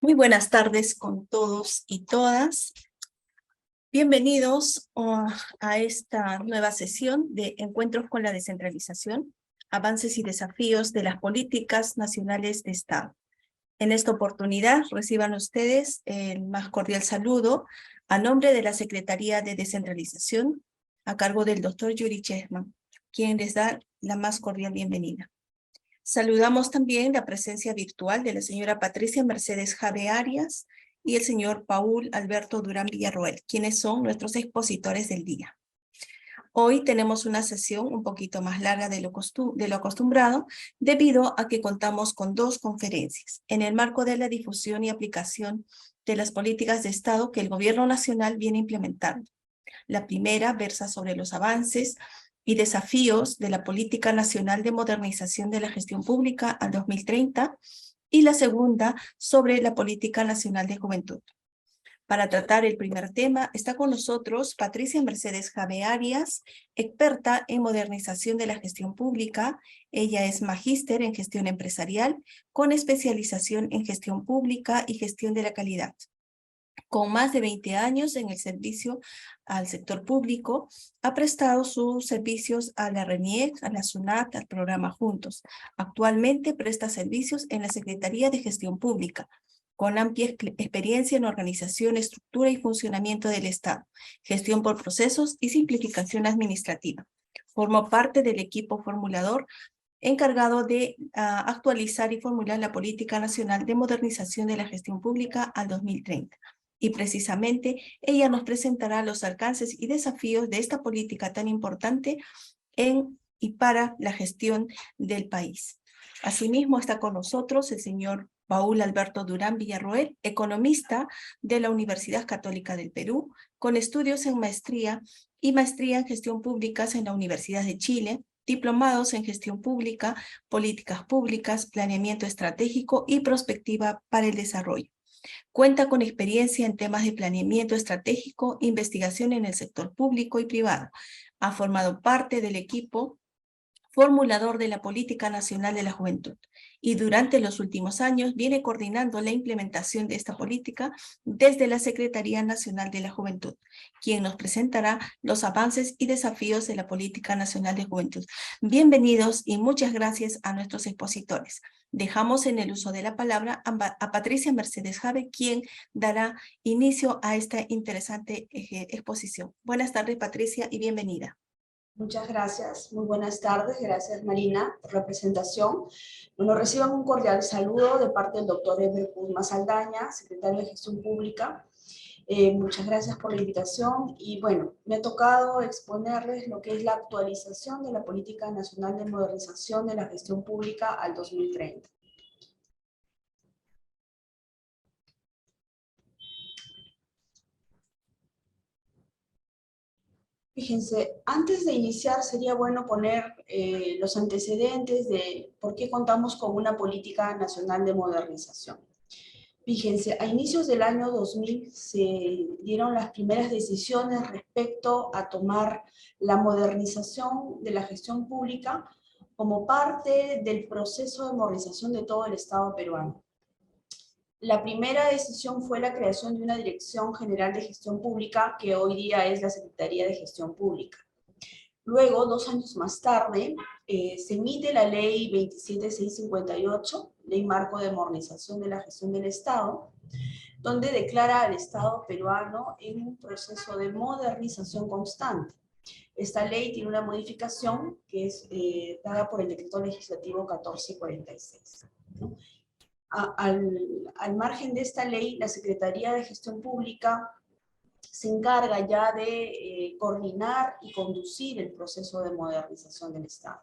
Muy buenas tardes con todos y todas. Bienvenidos a esta nueva sesión de Encuentros con la Descentralización, Avances y Desafíos de las Políticas Nacionales de Estado. En esta oportunidad reciban ustedes el más cordial saludo a nombre de la Secretaría de Descentralización a cargo del doctor Yuri Chessman, quien les da la más cordial bienvenida. Saludamos también la presencia virtual de la señora Patricia Mercedes Jave Arias y el señor Paul Alberto Durán Villarroel, quienes son nuestros expositores del día. Hoy tenemos una sesión un poquito más larga de lo acostumbrado, debido a que contamos con dos conferencias en el marco de la difusión y aplicación de las políticas de Estado que el Gobierno Nacional viene implementando. La primera versa sobre los avances y desafíos de la Política Nacional de Modernización de la Gestión Pública al 2030, y la segunda sobre la Política Nacional de Juventud. Para tratar el primer tema está con nosotros Patricia Mercedes Jave Arias, experta en modernización de la gestión pública. Ella es magíster en gestión empresarial con especialización en gestión pública y gestión de la calidad. Con más de 20 años en el servicio al sector público, ha prestado sus servicios a la RENIEC, a la SUNAT, al programa Juntos. Actualmente presta servicios en la Secretaría de Gestión Pública, con amplia experiencia en organización, estructura y funcionamiento del Estado, gestión por procesos y simplificación administrativa. Formó parte del equipo formulador encargado de actualizar y formular la Política Nacional de Modernización de la Gestión Pública al 2030. Y precisamente ella nos presentará los alcances y desafíos de esta política tan importante en y para la gestión del país. Asimismo está con nosotros el señor Paul Alberto Durán Villarroel, economista de la Universidad Católica del Perú, con estudios en maestría y maestría en gestión públicas en la Universidad de Chile, diplomados en gestión pública, políticas públicas, planeamiento estratégico y prospectiva para el desarrollo. Cuenta con experiencia en temas de planeamiento estratégico, investigación en el sector público y privado. Ha formado parte del equipo formulador de la Política Nacional de la Juventud, y durante los últimos años viene coordinando la implementación de esta política desde la Secretaría Nacional de la Juventud, quien nos presentará los avances y desafíos de la Política Nacional de Juventud. Bienvenidos y muchas gracias a nuestros expositores. Dejamos en el uso de la palabra a Patricia Mercedes Jave, quien dará inicio a esta interesante exposición. Buenas tardes, Patricia, y bienvenida. Muchas gracias, muy buenas tardes, gracias Marina por la presentación. Bueno, reciban un cordial saludo de parte del doctor Emer Puzma Saldaña, secretario de Gestión Pública. Muchas gracias por la invitación y bueno, me ha tocado exponerles lo que es la actualización de la Política Nacional de Modernización de la Gestión Pública al 2030. Fíjense, antes de iniciar sería bueno poner los antecedentes de por qué contamos con una política nacional de modernización. Fíjense, a inicios del año 2000 se dieron las primeras decisiones respecto a tomar la modernización de la gestión pública como parte del proceso de modernización de todo el Estado peruano. La primera decisión fue la creación de una Dirección General de Gestión Pública, que hoy día es la Secretaría de Gestión Pública. Luego, 2 años más tarde, se emite la Ley 27658, Ley Marco de Modernización de la Gestión del Estado, donde declara al Estado peruano en un proceso de modernización constante. Esta ley tiene una modificación que es dada por el Decreto Legislativo 1446, ¿no? Al margen de esta ley, la Secretaría de Gestión Pública se encarga ya de coordinar y conducir el proceso de modernización del Estado.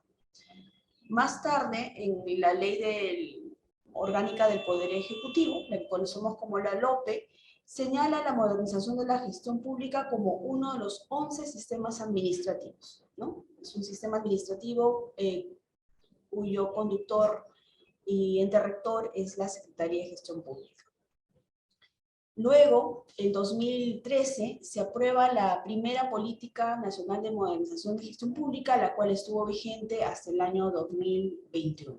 Más tarde, en la ley orgánica del Poder Ejecutivo, la que conocemos como la LOPE, señala la modernización de la gestión pública como uno de los 11 sistemas administrativos, ¿no? Es un sistema administrativo cuyo conductor y ente rector es la Secretaría de Gestión Pública. Luego, en 2013, se aprueba la primera Política Nacional de Modernización de Gestión Pública, la cual estuvo vigente hasta el año 2021.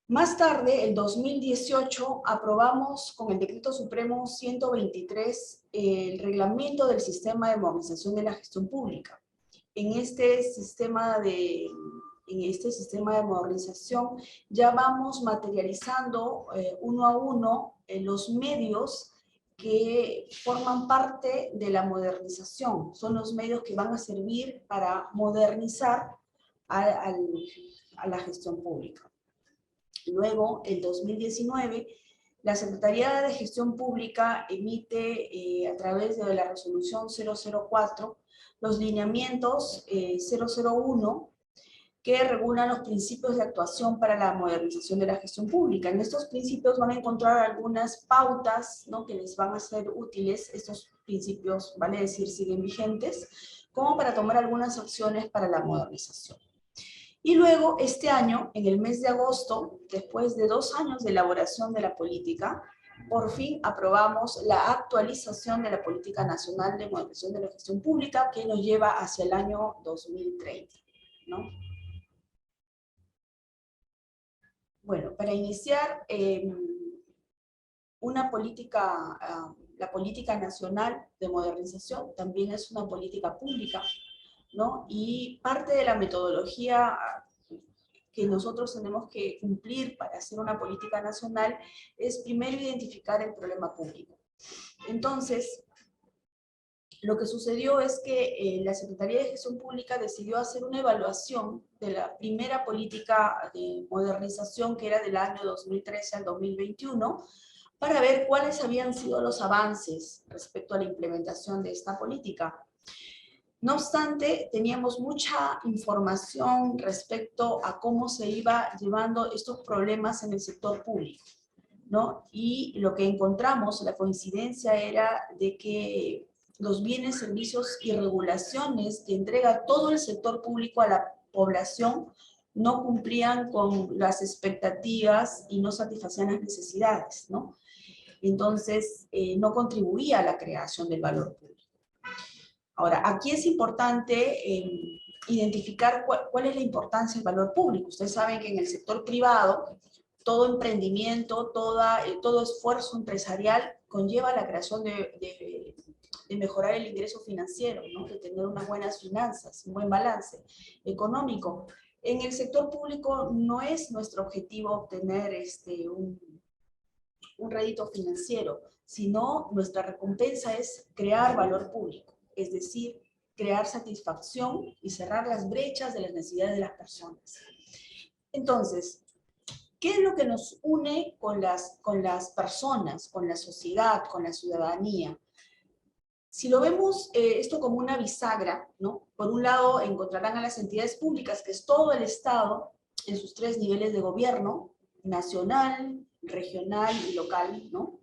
Más tarde, el 2018, aprobamos con el Decreto Supremo 123 el reglamento del sistema de modernización de la gestión pública. En este sistema de modernización ya vamos materializando uno a uno los medios que forman parte de la modernización. Son los medios que van a servir para modernizar a la gestión pública. Luego, en 2019, la Secretaría de Gestión Pública emite a través de la resolución 004 los lineamientos 001 que regulan los principios de actuación para la modernización de la gestión pública. En estos principios van a encontrar algunas pautas, ¿no?, que les van a ser útiles. Estos principios, vale decir, siguen vigentes, como para tomar algunas acciones para la modernización. Y luego, este año, en el mes de agosto, después de 2 años de elaboración de la política, por fin aprobamos la actualización de la Política Nacional de Modernización de la Gestión Pública, que nos lleva hacia el año 2030, ¿no? Bueno, para iniciar una política, la Política Nacional de Modernización también es una política pública, ¿no? Y parte de la metodología que nosotros tenemos que cumplir para hacer una política nacional es primero identificar el problema público. Entonces, lo que sucedió es que la Secretaría de Gestión Pública decidió hacer una evaluación de la primera política de modernización, que era del año 2013 al 2021, para ver cuáles habían sido los avances respecto a la implementación de esta política. No obstante, teníamos mucha información respecto a cómo se iba llevando estos problemas en el sector público, ¿no? Y lo que encontramos, la coincidencia era de que los bienes, servicios y regulaciones que entrega todo el sector público a la población no cumplían con las expectativas y no satisfacían las necesidades, ¿no? Entonces, no contribuía a la creación del valor público. Ahora, aquí es importante identificar cuál es la importancia del valor público. Ustedes saben que en el sector privado, todo emprendimiento, todo esfuerzo empresarial conlleva la creación de mejorar el ingreso financiero, ¿no?, de tener unas buenas finanzas, un buen balance económico. En el sector público no es nuestro objetivo obtener un rédito financiero, sino nuestra recompensa es crear valor público, es decir, crear satisfacción y cerrar las brechas de las necesidades de las personas. Entonces, ¿qué es lo que nos une con las personas, con la sociedad, con la ciudadanía? Si lo vemos esto como una bisagra, ¿no? Por un lado encontrarán a las entidades públicas, que es todo el Estado en sus 3 niveles de gobierno, nacional, regional y local, ¿no?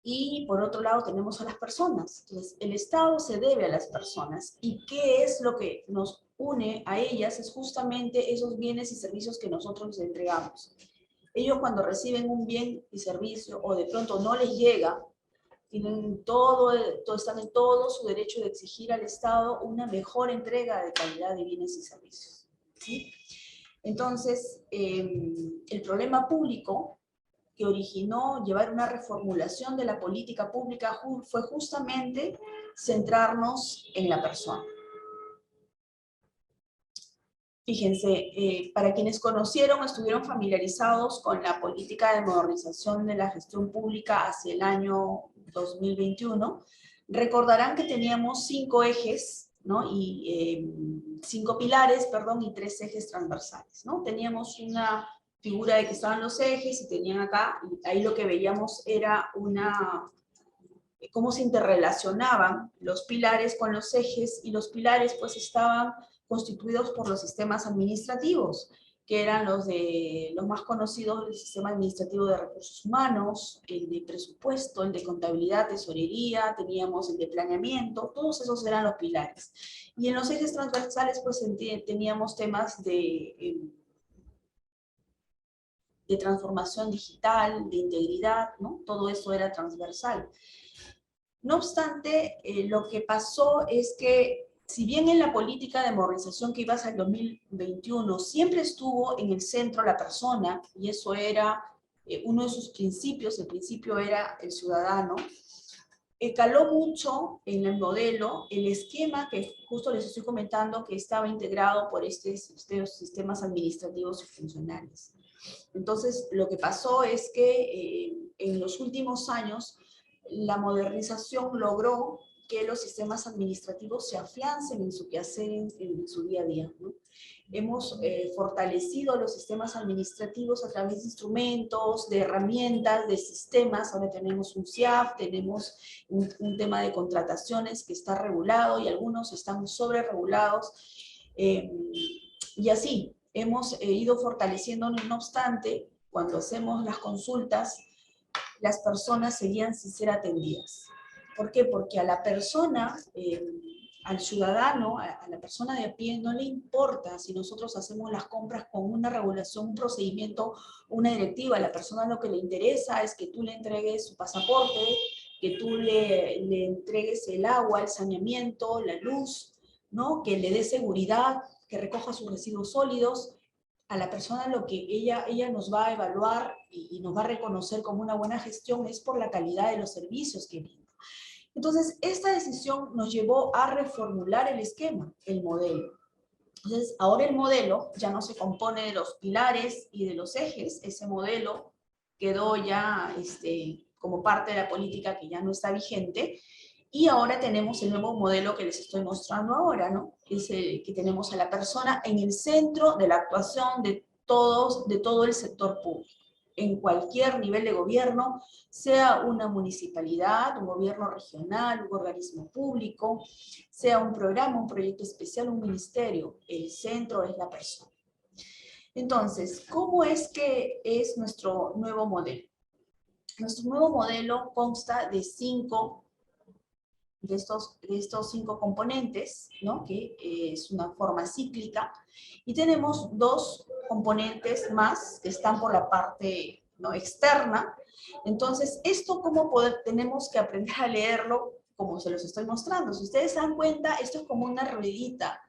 Y por otro lado tenemos a las personas. Entonces, el Estado se debe a las personas. ¿Y qué es lo que nos une a ellas? Es justamente esos bienes y servicios que nosotros les entregamos. Ellos, cuando reciben un bien y servicio, o de pronto no les llega, están en todo su derecho de exigir al Estado una mejor entrega de calidad de bienes y servicios, ¿sí? Entonces, el problema público que originó llevar una reformulación de la política pública fue justamente centrarnos en la persona. Fíjense, para quienes conocieron, estuvieron familiarizados con la política de modernización de la gestión pública hacia el año 2021, recordarán que teníamos 5 ejes, ¿no? Y 5 pilares, perdón, y 3 ejes transversales, ¿no? Teníamos una figura de que estaban los ejes y tenían acá, y ahí lo que veíamos era cómo se interrelacionaban los pilares con los ejes, y los pilares pues estaban constituidos por los sistemas administrativos, que eran los más conocidos: el sistema administrativo de recursos humanos, el de presupuesto, el de contabilidad, tesorería, teníamos el de planeamiento, todos esos eran los pilares. Y en los ejes transversales pues teníamos temas de transformación digital, de integridad, ¿no? Todo eso era transversal. No obstante, lo que pasó es que si bien en la política de modernización que iba hasta el 2021 siempre estuvo en el centro la persona, y eso era uno de sus principios, el principio era el ciudadano, caló mucho en el modelo el esquema que justo les estoy comentando que estaba integrado por estos sistemas administrativos y funcionales. Entonces, lo que pasó es que en los últimos años la modernización logró que los sistemas administrativos se afiancen en su quehacer, en su día a día, ¿no? Hemos fortalecido los sistemas administrativos a través de instrumentos, de herramientas, de sistemas. Ahora tenemos un CIAF, tenemos un tema de contrataciones que está regulado y algunos están sobre regulados. Y así, hemos ido fortaleciendo, no obstante, cuando hacemos las consultas, las personas seguían sin ser atendidas. ¿Por qué? Porque a la persona, al ciudadano, a la persona de a pie, no le importa si nosotros hacemos las compras con una regulación, un procedimiento, una directiva. A la persona lo que le interesa es que tú le entregues su pasaporte, que tú le entregues el agua, el saneamiento, la luz, ¿no? Que le dé seguridad, que recoja sus residuos sólidos. A la persona lo que ella nos va a evaluar y nos va a reconocer como una buena gestión es por la calidad de los servicios que brinda. Entonces, esta decisión nos llevó a reformular el esquema, el modelo. Entonces, ahora el modelo ya no se compone de los pilares y de los ejes. Ese modelo quedó ya como parte de la política que ya no está vigente. Y ahora tenemos el nuevo modelo que les estoy mostrando ahora, ¿no? Es el que tenemos a la persona en el centro de la actuación de todo el sector público, en cualquier nivel de gobierno, sea una municipalidad, un gobierno regional, un organismo público, sea un programa, un proyecto especial, un ministerio, el centro es la persona. Entonces, ¿cómo es que es nuestro nuevo modelo? Nuestro nuevo modelo consta de estos 5 componentes, ¿no? Que es una forma cíclica, y tenemos 2 componentes más que están por la parte, ¿no?, externa. Entonces, esto tenemos que aprender a leerlo como se los estoy mostrando. Si ustedes se dan cuenta, esto es como una ruedita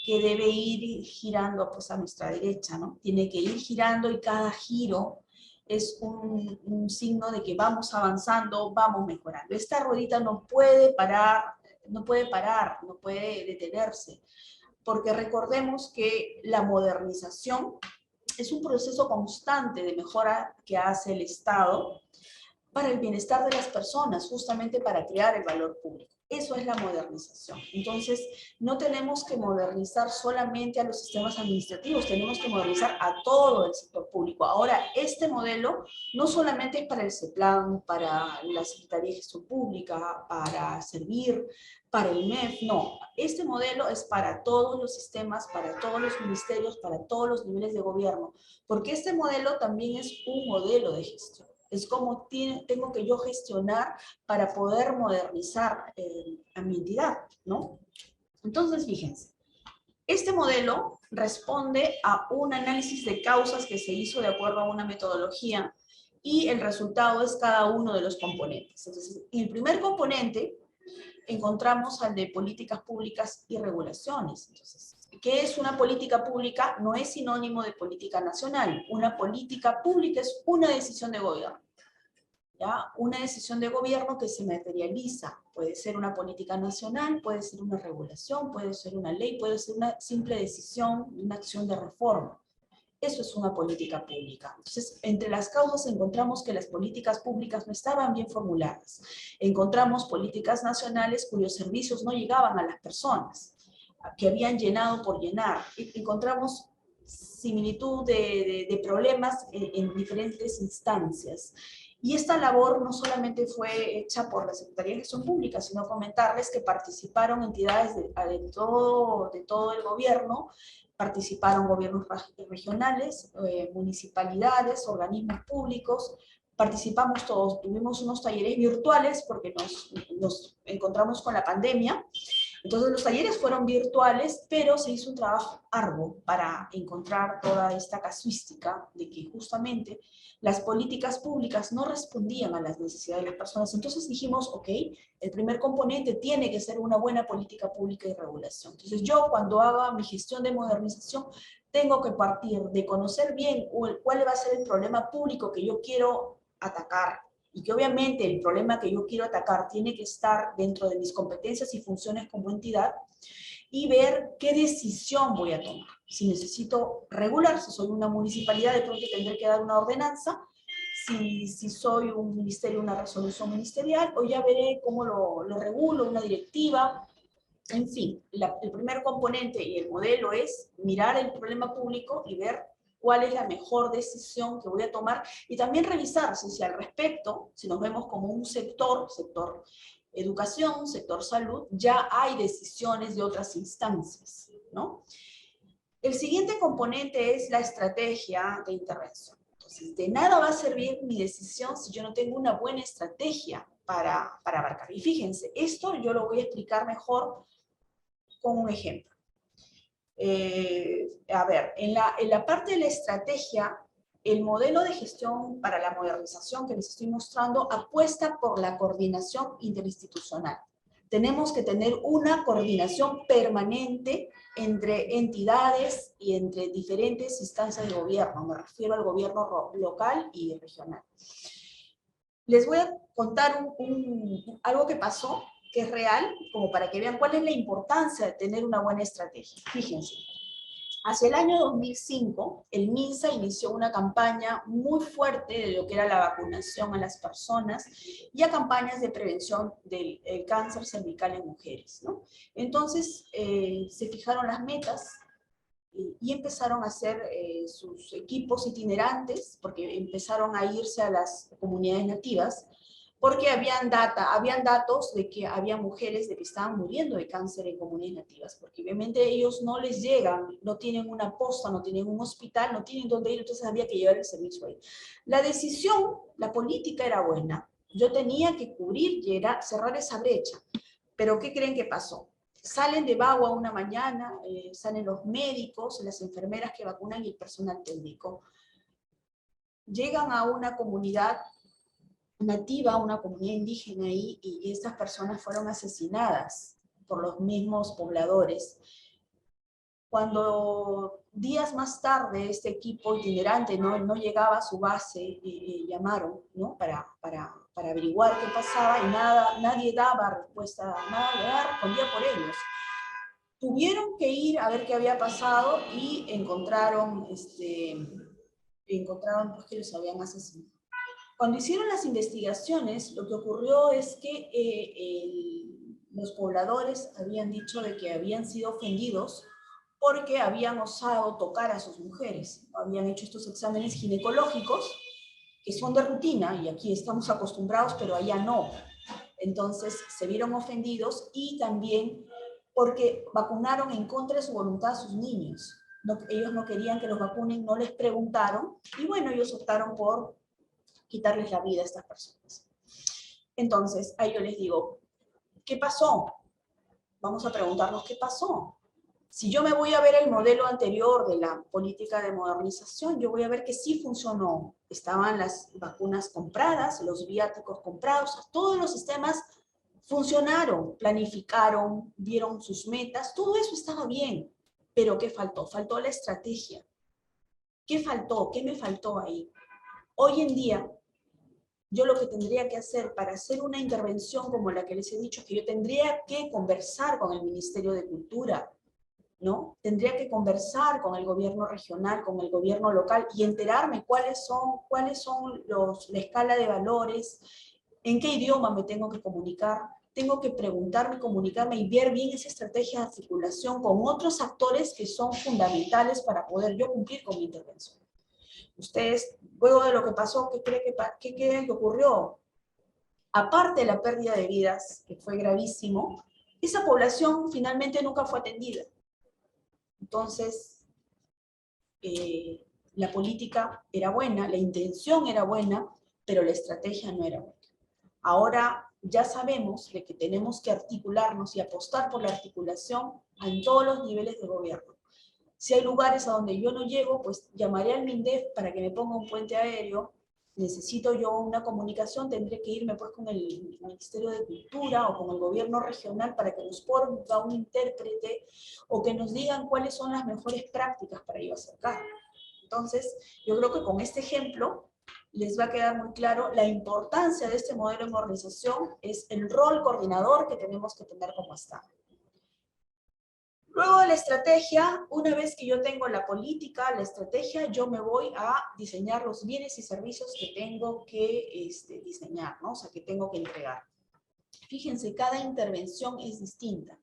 que debe ir girando pues a nuestra derecha, ¿no? Tiene que ir girando y cada giro es un signo de que vamos avanzando, vamos mejorando. Esta ruedita no puede parar, no puede detenerse, porque recordemos que la modernización es un proceso constante de mejora que hace el Estado para el bienestar de las personas, justamente para crear el valor público. Eso es la modernización. Entonces, no tenemos que modernizar solamente a los sistemas administrativos, tenemos que modernizar a todo el sector público. Ahora, este modelo no solamente es para el CEPLAN, para la Secretaría de Gestión Pública, para Servir, para el MEF, no. Este modelo es para todos los sistemas, para todos los ministerios, para todos los niveles de gobierno, porque este modelo también es un modelo de gestión. Es como tengo que yo gestionar para poder modernizar a mi entidad, ¿no? Entonces, fíjense, este modelo responde a un análisis de causas que se hizo de acuerdo a una metodología y el resultado es cada uno de los componentes. Entonces, en el primer componente encontramos al de políticas públicas y regulaciones. Entonces, ¿qué es una política pública? No es sinónimo de política nacional. Una política pública es una decisión de gobierno. ¿Ya? Una decisión de gobierno que se materializa. Puede ser una política nacional, puede ser una regulación, puede ser una ley, puede ser una simple decisión, una acción de reforma. Eso es una política pública. Entonces, entre las causas encontramos que las políticas públicas no estaban bien formuladas. Encontramos políticas nacionales cuyos servicios no llegaban a las personas, que habían llenado por llenar. Encontramos similitud de problemas en diferentes instancias. Y esta labor no solamente fue hecha por la Secretaría de Gestión Pública, sino comentarles que participaron entidades de todo el gobierno, participaron gobiernos regionales, municipalidades, organismos públicos, participamos todos, tuvimos unos talleres virtuales porque nos encontramos con la pandemia. Entonces los talleres fueron virtuales, pero se hizo un trabajo arduo para encontrar toda esta casuística de que justamente las políticas públicas no respondían a las necesidades de las personas. Entonces dijimos, ok, el primer componente tiene que ser una buena política pública y regulación. Entonces yo cuando haga mi gestión de modernización, tengo que partir de conocer bien cuál va a ser el problema público que yo quiero atacar, y que obviamente el problema que yo quiero atacar tiene que estar dentro de mis competencias y funciones como entidad, y ver qué decisión voy a tomar. Si necesito regular, si soy una municipalidad, de pronto tendré que dar una ordenanza, si soy un ministerio, una resolución ministerial, o ya veré cómo lo regulo, una directiva. En fin, el primer componente y el modelo es mirar el problema público y ver cuál es la mejor decisión que voy a tomar, y también revisar si al respecto, si nos vemos como un sector educación, sector salud, ya hay decisiones de otras instancias, ¿no? El siguiente componente es la estrategia de intervención. Entonces, de nada va a servir mi decisión si yo no tengo una buena estrategia para abarcar. Y fíjense, esto yo lo voy a explicar mejor con un ejemplo. A ver, en la parte de la estrategia, el modelo de gestión para la modernización que les estoy mostrando apuesta por la coordinación interinstitucional. Tenemos que tener una coordinación permanente entre entidades y entre diferentes instancias de gobierno. Me refiero al gobierno local y regional. Les voy a contar algo que pasó, que es real, como para que vean cuál es la importancia de tener una buena estrategia. Fíjense, hacia el año 2005, el MINSA inició una campaña muy fuerte de lo que era la vacunación a las personas y a campañas de prevención del cáncer cervical en mujeres, ¿no? Entonces, se fijaron las metas y empezaron a hacer sus equipos itinerantes, porque empezaron a irse a las comunidades nativas, porque habían datos de que había mujeres de que estaban muriendo de cáncer en comunidades nativas, porque obviamente ellos no les llegan, no tienen una posta, no tienen un hospital, no tienen dónde ir, entonces había que llevar el servicio ahí. La decisión, la política era buena, yo tenía que cubrir y cerrar esa brecha, pero ¿qué creen que pasó? Salen de Bagua una mañana, salen los médicos, las enfermeras que vacunan y el personal técnico. Llegan a una comunidad nativa, una comunidad indígena ahí, y estas personas fueron asesinadas por los mismos pobladores. Cuando días más tarde este equipo itinerante no llegaba a su base, llamaron, ¿no? para averiguar qué pasaba, y nadie daba respuesta, nada respondía por ellos. Tuvieron que ir a ver qué había pasado y encontraron pues, que los habían asesinado. Cuando hicieron las investigaciones, lo que ocurrió es que los pobladores habían dicho de que habían sido ofendidos porque habían osado tocar a sus mujeres. Habían hecho estos exámenes ginecológicos que son de rutina, y aquí estamos acostumbrados, pero allá no. Entonces se vieron ofendidos, y también porque vacunaron en contra de su voluntad a sus niños. Ellos no querían que los vacunen, no les preguntaron, y bueno, ellos optaron por quitarles la vida a estas personas. Entonces, ahí yo les digo, ¿qué pasó? Vamos a preguntarnos qué pasó. Si yo me voy a ver el modelo anterior de la política de modernización, yo voy a ver que sí funcionó. Estaban las vacunas compradas, los viáticos comprados, todos los sistemas funcionaron, planificaron, dieron sus metas, todo eso estaba bien. Pero ¿qué faltó? Faltó la estrategia. ¿Qué faltó? ¿Qué me faltó ahí? Hoy en día, yo lo que tendría que hacer para hacer una intervención como la que les he dicho, es que yo tendría que conversar con el Ministerio de Cultura, ¿no? Tendría que conversar con el gobierno regional, con el gobierno local, y enterarme cuáles son la escala de valores, en qué idioma me tengo que comunicar. Tengo que preguntarme, comunicarme y ver bien esa estrategia de articulación con otros actores que son fundamentales para poder yo cumplir con mi intervención. Ustedes, luego de lo que pasó, ¿qué creen que ocurrió? Aparte de la pérdida de vidas, que fue gravísimo, esa población finalmente nunca fue atendida. Entonces, la política era buena, la intención era buena, pero la estrategia no era buena. Ahora ya sabemos de que tenemos que articularnos y apostar por la articulación en todos los niveles de gobierno. Si hay lugares a donde yo no llego, pues llamaré al MINDEF para que me ponga un puente aéreo. Necesito yo una comunicación, tendré que irme pues con el Ministerio de Cultura o con el gobierno regional para que nos ponga un intérprete o que nos digan cuáles son las mejores prácticas para yo acercar. Entonces, yo creo que con este ejemplo les va a quedar muy claro la importancia de este modelo en organización, es el rol coordinador que tenemos que tener como Estado. Luego de la estrategia, una vez que yo tengo la política, la estrategia, yo me voy a diseñar los bienes y servicios que tengo que diseñar, ¿no? O sea, que tengo que entregar. Fíjense, cada intervención es distinta.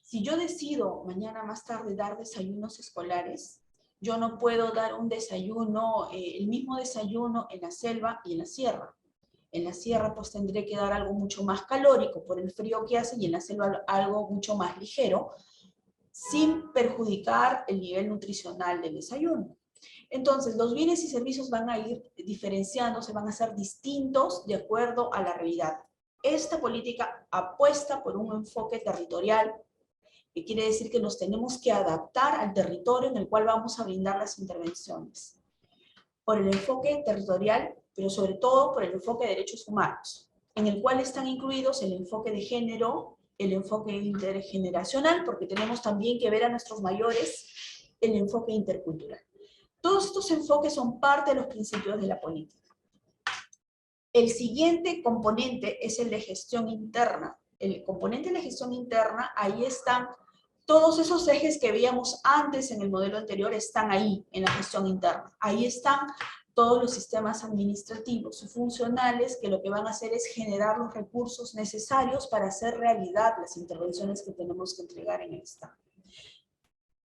Si yo decido mañana más tarde dar desayunos escolares, yo no puedo dar un desayuno, el mismo desayuno en la selva y en la sierra. En la sierra pues tendré que dar algo mucho más calórico por el frío que hace y en la selva algo mucho más ligero, sin perjudicar el nivel nutricional del desayuno. Entonces, los bienes y servicios van a ir diferenciándose, van a ser distintos de acuerdo a la realidad. Esta política apuesta por un enfoque territorial, que quiere decir que nos tenemos que adaptar al territorio en el cual vamos a brindar las intervenciones. Por el enfoque territorial, pero sobre todo por el enfoque de derechos humanos, en el cual están incluidos el enfoque de género, el enfoque intergeneracional, porque tenemos también que ver a nuestros mayores, el enfoque intercultural. Todos estos enfoques son parte de los principios de la política. El siguiente componente es el de gestión interna. El componente de la gestión interna, ahí están todos esos ejes que veíamos antes en el modelo anterior, están ahí en la gestión interna. Ahí están todos los sistemas administrativos y funcionales que lo que van a hacer es generar los recursos necesarios para hacer realidad las intervenciones que tenemos que entregar en el Estado.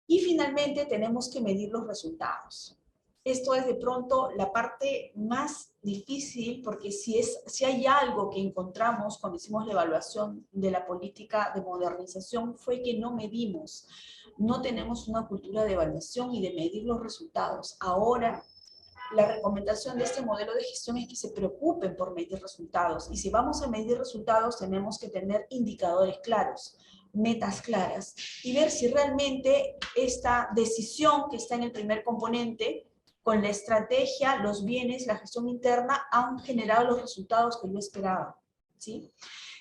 Y finalmente tenemos que medir los resultados. Esto es de pronto la parte más difícil, porque si hay algo que encontramos cuando hicimos la evaluación de la política de modernización fue que no medimos, no tenemos una cultura de evaluación y de medir los resultados. Ahora, la recomendación de este modelo de gestión es que se preocupen por medir resultados, y si vamos a medir resultados tenemos que tener indicadores claros, metas claras, y ver si realmente esta decisión que está en el primer componente, con la estrategia, los bienes, la gestión interna, han generado los resultados que yo esperaba, ¿sí?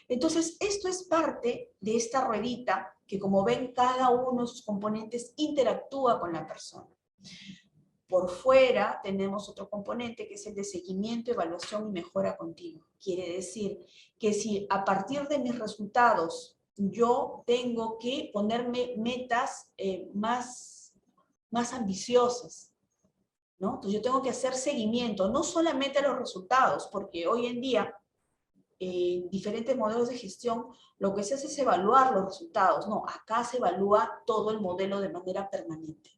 Entonces, esto es parte de esta ruedita que, como ven, cada uno de sus componentes interactúa con la persona. Por fuera tenemos otro componente que es el de seguimiento, evaluación y mejora continua. Quiere decir que si a partir de mis resultados yo tengo que ponerme metas más ambiciosas, ¿no? Entonces yo tengo que hacer seguimiento, no solamente a los resultados, porque hoy en día en diferentes modelos de gestión lo que se hace es evaluar los resultados. No, acá se evalúa todo el modelo de manera permanente.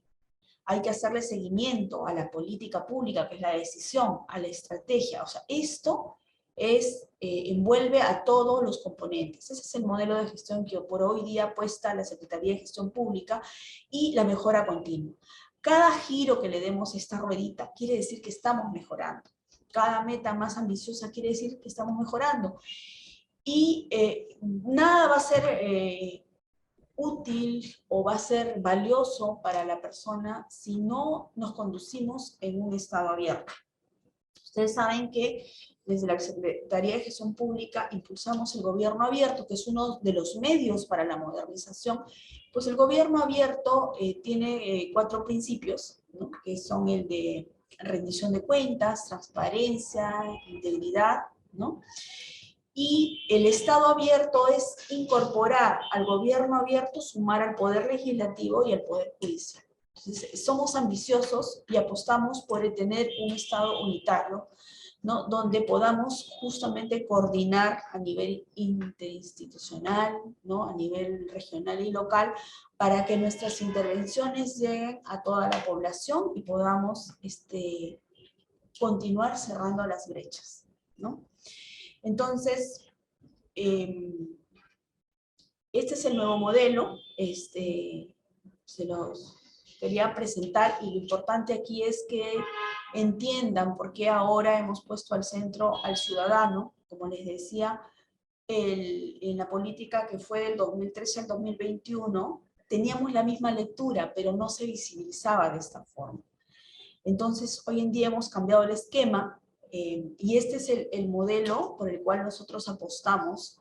Hay que hacerle seguimiento a la política pública, que es la decisión, a la estrategia. O sea, esto envuelve a todos los componentes. Ese es el modelo de gestión que por hoy día apuesta la Secretaría de Gestión Pública y la mejora continua. Cada giro que le demos a esta ruedita quiere decir que estamos mejorando. Cada meta más ambiciosa quiere decir que estamos mejorando. Y nada va a ser útil o va a ser valioso para la persona si no nos conducimos en un estado abierto. Ustedes saben que desde la Secretaría de Gestión Pública impulsamos el gobierno abierto, que es uno de los medios para la modernización. Pues el gobierno abierto tiene 4 principios, ¿no? Que son el de rendición de cuentas, transparencia, integridad, ¿no? Y el Estado abierto es incorporar al gobierno abierto, sumar al poder legislativo y al poder judicial. Entonces, somos ambiciosos y apostamos por tener un Estado unitario, ¿no? Donde podamos justamente coordinar a nivel interinstitucional, ¿no? A nivel regional y local, para que nuestras intervenciones lleguen a toda la población y podamos continuar cerrando las brechas, ¿no? Entonces, este es el nuevo modelo, se los quería presentar, y lo importante aquí es que entiendan por qué ahora hemos puesto al centro al ciudadano. Como les decía, en la política que fue del 2013 al 2021, teníamos la misma lectura, pero no se visibilizaba de esta forma. Entonces, hoy en día hemos cambiado el esquema y este es el modelo por el cual nosotros apostamos,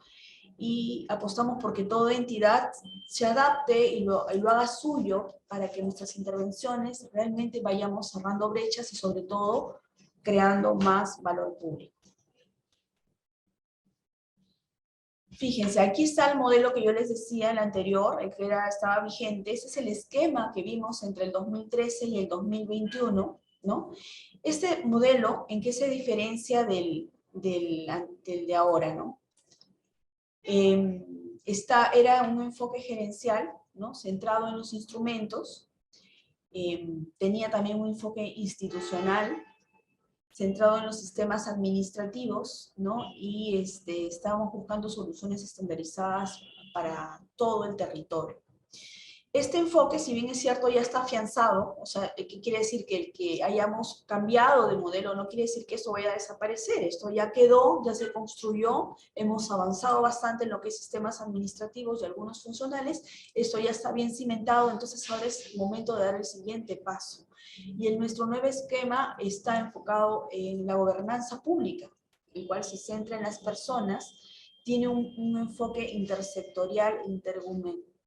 y apostamos porque toda entidad se adapte y lo haga suyo para que nuestras intervenciones realmente vayamos cerrando brechas y sobre todo creando más valor público. Fíjense, aquí está el modelo que yo les decía, el anterior, el que estaba vigente. Ese es el esquema que vimos entre el 2013 y el 2021, ¿no? Este modelo, ¿en qué se diferencia del de ahora, ¿no? Era un enfoque gerencial, ¿no? Centrado en los instrumentos. Tenía también un enfoque institucional, centrado en los sistemas administrativos, ¿no? Y estábamos buscando soluciones estandarizadas para todo el territorio. Este enfoque, si bien es cierto, ya está afianzado, o sea, ¿qué quiere decir? Que el que hayamos cambiado de modelo no quiere decir que esto vaya a desaparecer. Esto ya quedó, ya se construyó, hemos avanzado bastante en lo que es sistemas administrativos y algunos funcionales, esto ya está bien cimentado, entonces ahora es momento de dar el siguiente paso. Y en nuestro nuevo esquema está enfocado en la gobernanza pública, el cual se centra en las personas, tiene un enfoque intersectorial,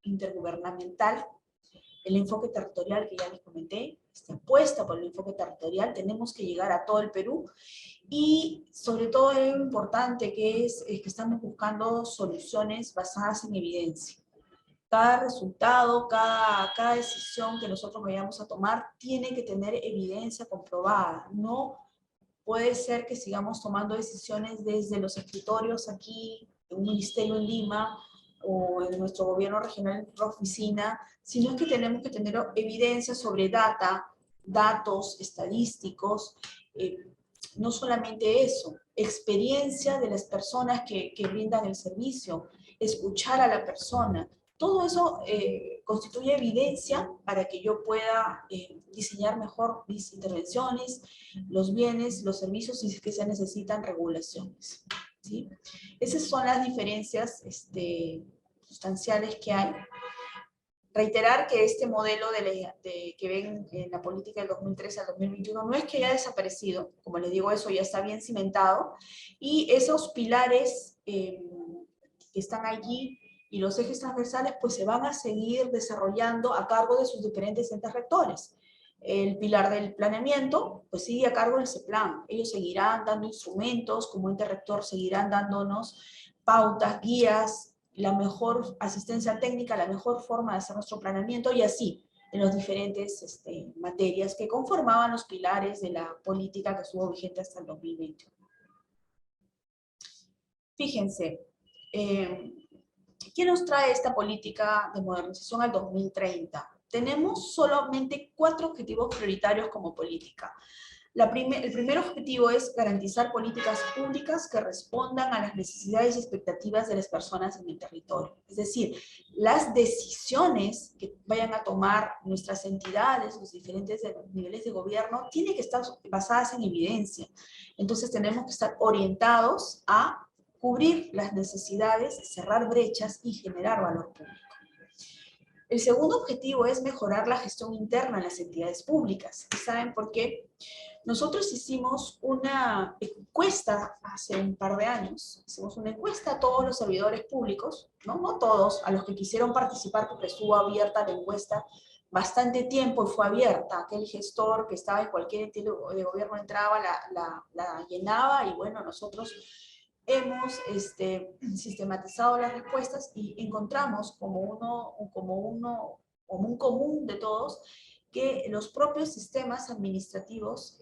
intergubernamental, el enfoque territorial que ya les comenté, esta apuesta por el enfoque territorial, tenemos que llegar a todo el Perú, y sobre todo es importante que estamos buscando soluciones basadas en evidencia. Cada resultado, cada decisión que nosotros vayamos a tomar tiene que tener evidencia comprobada. No puede ser que sigamos tomando decisiones desde los escritorios aquí, en un ministerio en Lima, o en nuestro gobierno regional en nuestra oficina, sino que tenemos que tener evidencia sobre datos estadísticos, no solamente eso, experiencia de las personas que brindan el servicio, escuchar a la persona. Todo eso constituye evidencia para que yo pueda diseñar mejor mis intervenciones, los bienes, los servicios, y si es que se necesitan regulaciones, ¿sí? Esas son las diferencias sustanciales que hay. Reiterar que este modelo que ven en la política del 2013 al 2021 no es que haya desaparecido, como les digo, eso ya está bien cimentado, y esos pilares que están allí y los ejes transversales pues se van a seguir desarrollando a cargo de sus diferentes entes rectores. El pilar del planeamiento pues sigue a cargo del CEPLAN. Ellos seguirán dando instrumentos, como ente rector seguirán dándonos pautas, guías, la mejor asistencia técnica, la mejor forma de hacer nuestro planeamiento, y así en las diferentes materias que conformaban los pilares de la política que estuvo vigente hasta el 2021. Fíjense, ¿qué nos trae esta política de modernización al 2030? Tenemos solamente 4 objetivos prioritarios como política. El primer objetivo es garantizar políticas públicas que respondan a las necesidades y expectativas de las personas en el territorio. Es decir, las decisiones que vayan a tomar nuestras entidades, los diferentes niveles de gobierno, tienen que estar basadas en evidencia. Entonces tenemos que estar orientados a cubrir las necesidades, cerrar brechas y generar valor público. El segundo objetivo es mejorar la gestión interna en las entidades públicas. ¿Saben por qué? Nosotros hicimos una encuesta hace un par de años, hicimos una encuesta a todos los servidores públicos, no todos, a los que quisieron participar, porque estuvo abierta la encuesta bastante tiempo y fue abierta. Aquel gestor que estaba en cualquier entidad de gobierno entraba, la llenaba, y bueno, nosotros hemos sistematizado las respuestas y encontramos como un común de todos, que los propios sistemas administrativos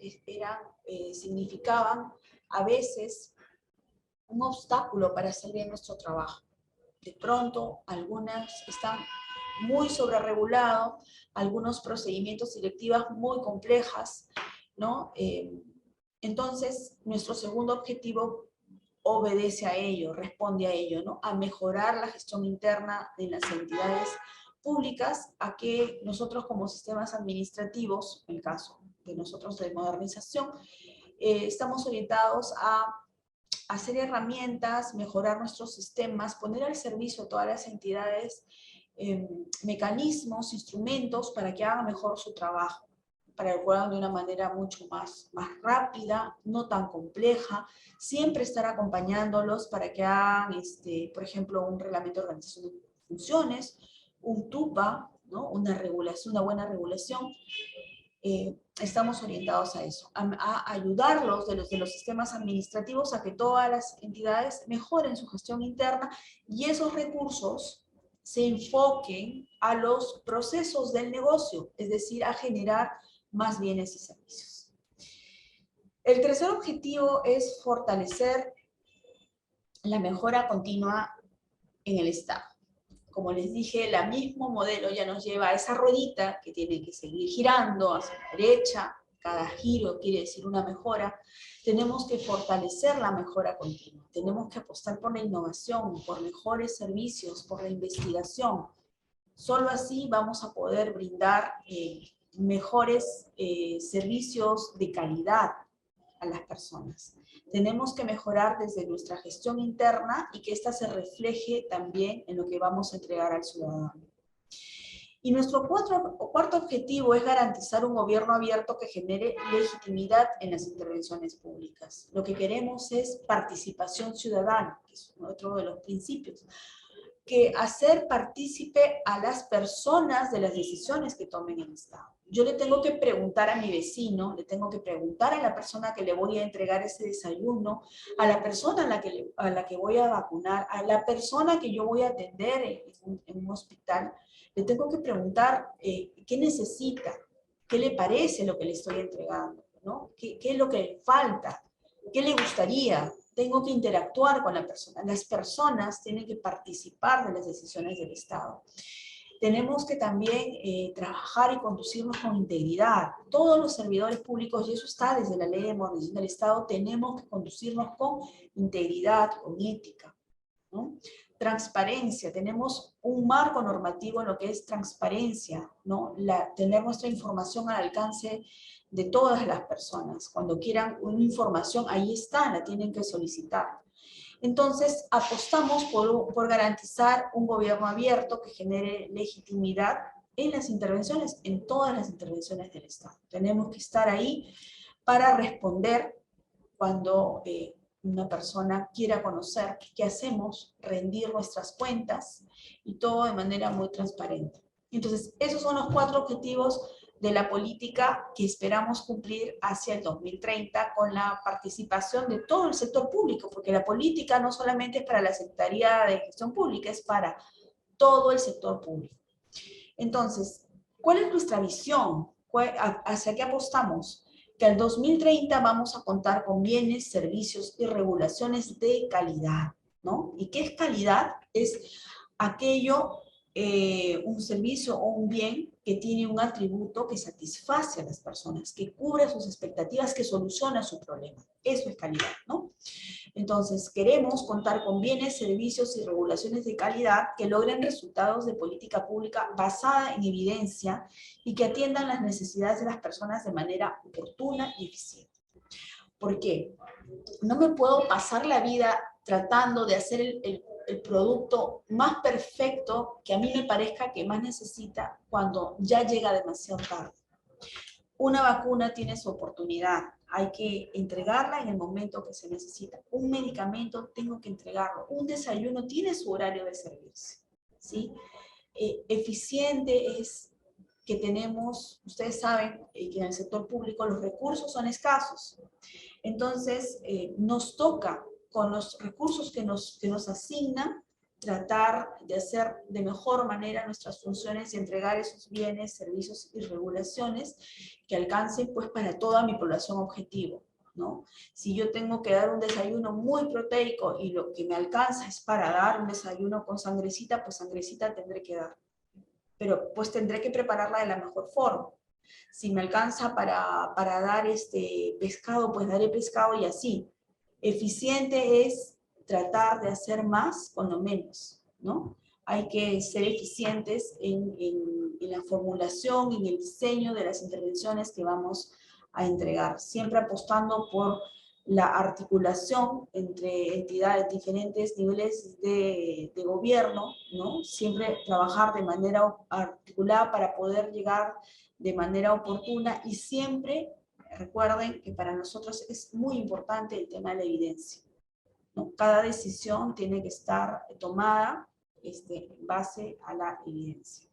significaban a veces un obstáculo para hacer bien nuestro trabajo. De pronto, algunas están muy sobreregulados, algunos procedimientos directivas muy complejas, ¿no? Entonces, nuestro segundo objetivo obedece a ello, responde a ello, ¿no? A mejorar la gestión interna de las entidades públicas, a que nosotros como sistemas administrativos, en el caso de nosotros de modernización, estamos orientados a hacer herramientas, mejorar nuestros sistemas, poner al servicio a todas las entidades mecanismos, instrumentos para que hagan mejor su trabajo, para que lo hagan de una manera mucho más rápida, no tan compleja, siempre estar acompañándolos para que hagan, por ejemplo, un reglamento de organización de funciones, un TUPA, ¿no? Una regulación, una buena regulación. Estamos orientados a eso, a ayudarlos de los sistemas administrativos a que todas las entidades mejoren su gestión interna y esos recursos se enfoquen a los procesos del negocio, es decir, a generar más bienes y servicios. El tercer objetivo es fortalecer la mejora continua en el Estado. Como les dije, el mismo modelo ya nos lleva a esa ruedita que tiene que seguir girando hacia la derecha. Cada giro quiere decir una mejora. Tenemos que fortalecer la mejora continua. Tenemos que apostar por la innovación, por mejores servicios, por la investigación. Solo así vamos a poder brindar mejores servicios de calidad a las personas. Tenemos que mejorar desde nuestra gestión interna y que ésta se refleje también en lo que vamos a entregar al ciudadano. Y nuestro cuarto objetivo es garantizar un gobierno abierto que genere legitimidad en las intervenciones públicas. Lo que queremos es participación ciudadana, que es otro de los principios, que hacer partícipe a las personas de las decisiones que tomen el Estado. Yo le tengo que preguntar a mi vecino, le tengo que preguntar a la persona que le voy a entregar ese desayuno, a la persona a la que voy a vacunar, a la persona que yo voy a atender en un hospital, le tengo que preguntar qué necesita, qué le parece lo que le estoy entregando, ¿no? ¿Qué es lo que le falta? ¿Qué le gustaría? Tengo que interactuar con la persona. Las personas tienen que participar de las decisiones del Estado. Tenemos que también trabajar y conducirnos con integridad. Todos los servidores públicos, y eso está desde la Ley de Modernización del Estado, tenemos que conducirnos con integridad, con ética, ¿no? Transparencia, tenemos un marco normativo en lo que es transparencia, ¿no? Tener nuestra información al alcance de todas las personas. Cuando quieran una información, ahí está, la tienen que solicitar. Entonces, apostamos por garantizar un gobierno abierto que genere legitimidad en las intervenciones, en todas las intervenciones del Estado. Tenemos que estar ahí para responder cuando una persona quiera conocer qué hacemos, rendir nuestras cuentas y todo de manera muy transparente. Entonces, esos son los 4 objetivos de la política que esperamos cumplir hacia el 2030 con la participación de todo el sector público, porque la política no solamente es para la Secretaría de Gestión Pública, es para todo el sector público. Entonces, ¿cuál es nuestra visión? ¿Hacia qué apostamos? Que al 2030 vamos a contar con bienes, servicios y regulaciones de calidad, ¿no? ¿Y qué es calidad? Es aquello, un servicio o un bien que tiene un atributo que satisface a las personas, que cubre sus expectativas, que soluciona su problema. Eso es calidad, ¿no? Entonces, queremos contar con bienes, servicios y regulaciones de calidad que logren resultados de política pública basada en evidencia y que atiendan las necesidades de las personas de manera oportuna y eficiente. ¿Por qué? No me puedo pasar la vida tratando de hacer el producto más perfecto que a mí me parezca que más necesita cuando ya llega demasiado tarde. Una vacuna tiene su oportunidad, hay que entregarla en el momento que se necesita. Un medicamento tengo que entregarlo. Un desayuno tiene su horario de servirse, ¿sí? Eficiente es que tenemos, ustedes saben que en el sector público los recursos son escasos. Entonces, nos toca con los recursos que nos asignan tratar de hacer de mejor manera nuestras funciones y entregar esos bienes, servicios y regulaciones que alcancen pues para toda mi población objetivo, ¿no? Si yo tengo que dar un desayuno muy proteico y lo que me alcanza es para dar un desayuno con sangrecita, pues sangrecita tendré que dar. Pero pues tendré que prepararla de la mejor forma. Si me alcanza para dar pescado, pues daré pescado y así. Eficiente es tratar de hacer más con lo menos, ¿no? Hay que ser eficientes en la formulación, en el diseño de las intervenciones que vamos a entregar, siempre apostando por la articulación entre entidades, diferentes niveles de gobierno, ¿no? Siempre trabajar de manera articulada para poder llegar de manera oportuna y siempre recuerden que para nosotros es muy importante el tema de la evidencia, ¿no? Cada decisión tiene que estar tomada en base a la evidencia.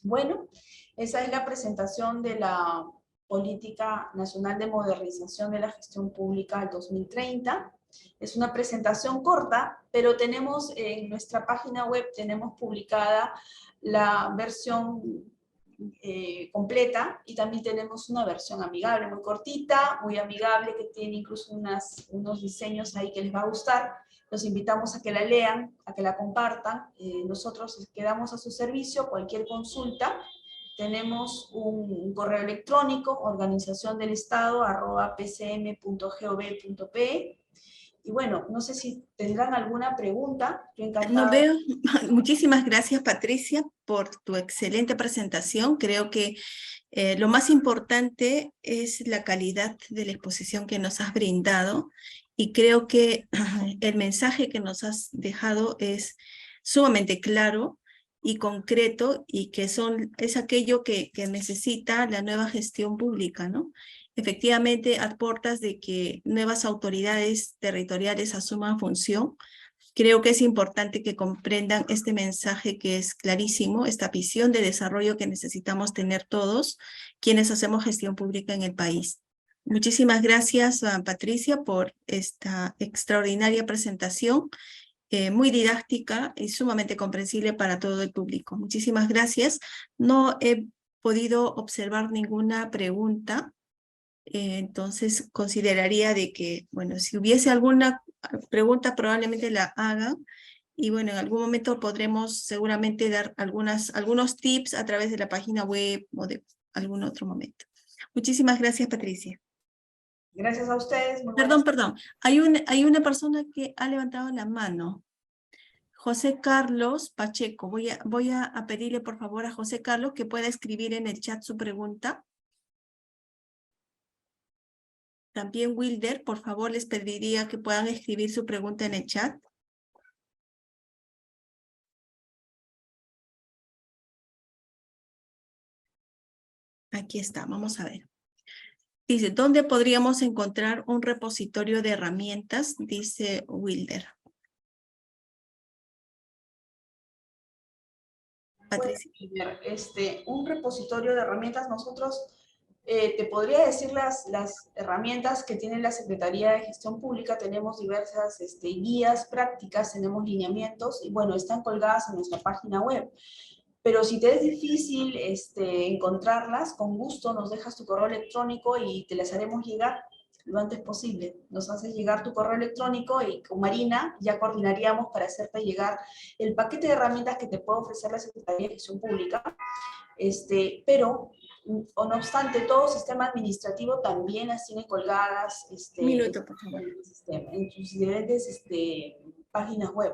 Bueno, esa es la presentación de la Política Nacional de Modernización de la Gestión Pública al 2030. Es una presentación corta, pero tenemos en nuestra página web, tenemos publicada la versión completa y también tenemos una versión amigable, muy cortita, muy amigable, que tiene incluso unos diseños ahí que les va a gustar. Los invitamos a que la lean, a que la compartan. Nosotros quedamos a su servicio, cualquier consulta. Tenemos un correo electrónico, organizaciondelestado@pcm.gov.pe. Y bueno, no sé si tendrán alguna pregunta. Yo No encantada. veo. Muchísimas gracias, Patricia, por tu excelente presentación. Creo que lo más importante es la calidad de la exposición que nos has brindado y creo que el mensaje que nos has dejado es sumamente claro y concreto y que es aquello que necesita la nueva gestión pública, ¿no? Efectivamente, aportas de que nuevas autoridades territoriales asuman función. Creo que es importante que comprendan este mensaje que es clarísimo, esta visión de desarrollo que necesitamos tener todos quienes hacemos gestión pública en el país. Muchísimas gracias, Patricia, por esta extraordinaria presentación, muy didáctica y sumamente comprensible para todo el público. Muchísimas gracias. No he podido observar ninguna pregunta. Entonces consideraría de que, bueno, si hubiese alguna pregunta probablemente la hagan y bueno, en algún momento podremos seguramente dar algunos tips a través de la página web o de algún otro momento. Muchísimas gracias, Patricia. Gracias a ustedes. Muy buenas. Perdón. Hay una persona que ha levantado la mano. José Carlos Pacheco. Voy a pedirle por favor a José Carlos que pueda escribir en el chat su pregunta. También Wilder, por favor, les pediría que puedan escribir su pregunta en el chat. Aquí está, vamos a ver. Dice, ¿dónde podríamos encontrar un repositorio de herramientas? Dice Wilder. Patricia. Un repositorio de herramientas, nosotros te podría decir las herramientas que tiene la Secretaría de Gestión Pública. Tenemos diversas guías prácticas, tenemos lineamientos y bueno, están colgadas en nuestra página web. Pero si te es difícil encontrarlas, con gusto nos dejas tu correo electrónico y te las haremos llegar lo antes posible. Nos haces llegar tu correo electrónico y con Marina ya coordinaríamos para hacerte llegar el paquete de herramientas que te puede ofrecer la Secretaría de Gestión Pública. Pero, o no obstante, todo sistema administrativo también las tiene colgadas Un minuto, por favor. en sus diferentes páginas web,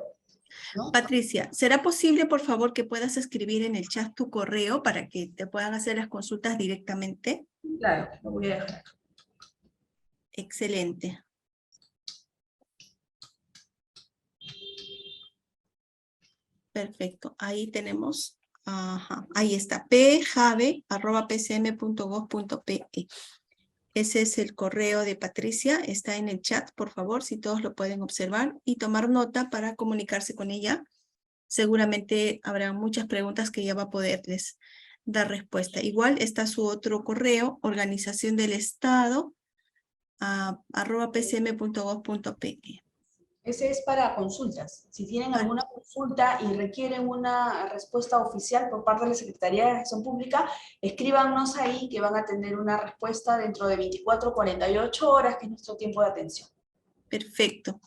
¿no? Patricia, ¿será posible, por favor, que puedas escribir en el chat tu correo para que te puedan hacer las consultas directamente? Claro, lo voy a dejar. Excelente. Perfecto, ahí tenemos, ahí está, pjave@pcm.gov.pe. Ese es el correo de Patricia, está en el chat, por favor, si todos lo pueden observar y tomar nota para comunicarse con ella. Seguramente habrá muchas preguntas que ella va a poderles dar respuesta. Igual está su otro correo, organizaciondelestado@pcm.gov.pe. Ese es para consultas. Si tienen alguna consulta y requieren una respuesta oficial por parte de la Secretaría de Gestión Pública, escríbanos ahí que van a tener una respuesta dentro de 24 o 48 horas, que es nuestro tiempo de atención. Perfecto.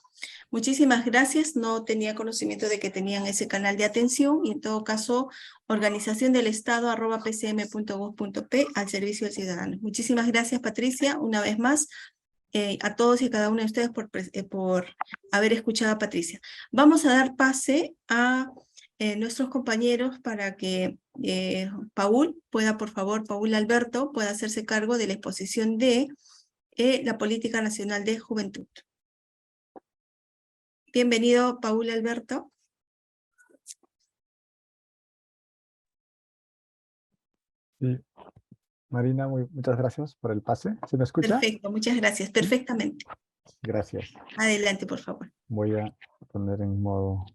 Muchísimas gracias. No tenía conocimiento de que tenían ese canal de atención y en todo caso, organizaciondelestado@pcm.gov.pe al servicio del ciudadano. Muchísimas gracias, Patricia, una vez más. A todos y a cada uno de ustedes por haber escuchado a Patricia. Vamos a dar pase a nuestros compañeros para que Paul Alberto pueda hacerse cargo de la exposición de la Política Nacional de Juventud. Bienvenido, Paul Alberto. Sí, Marina, muchas gracias por el pase. ¿Se me escucha? Perfecto, muchas gracias. Perfectamente. Gracias. Adelante, por favor. Voy a poner en modo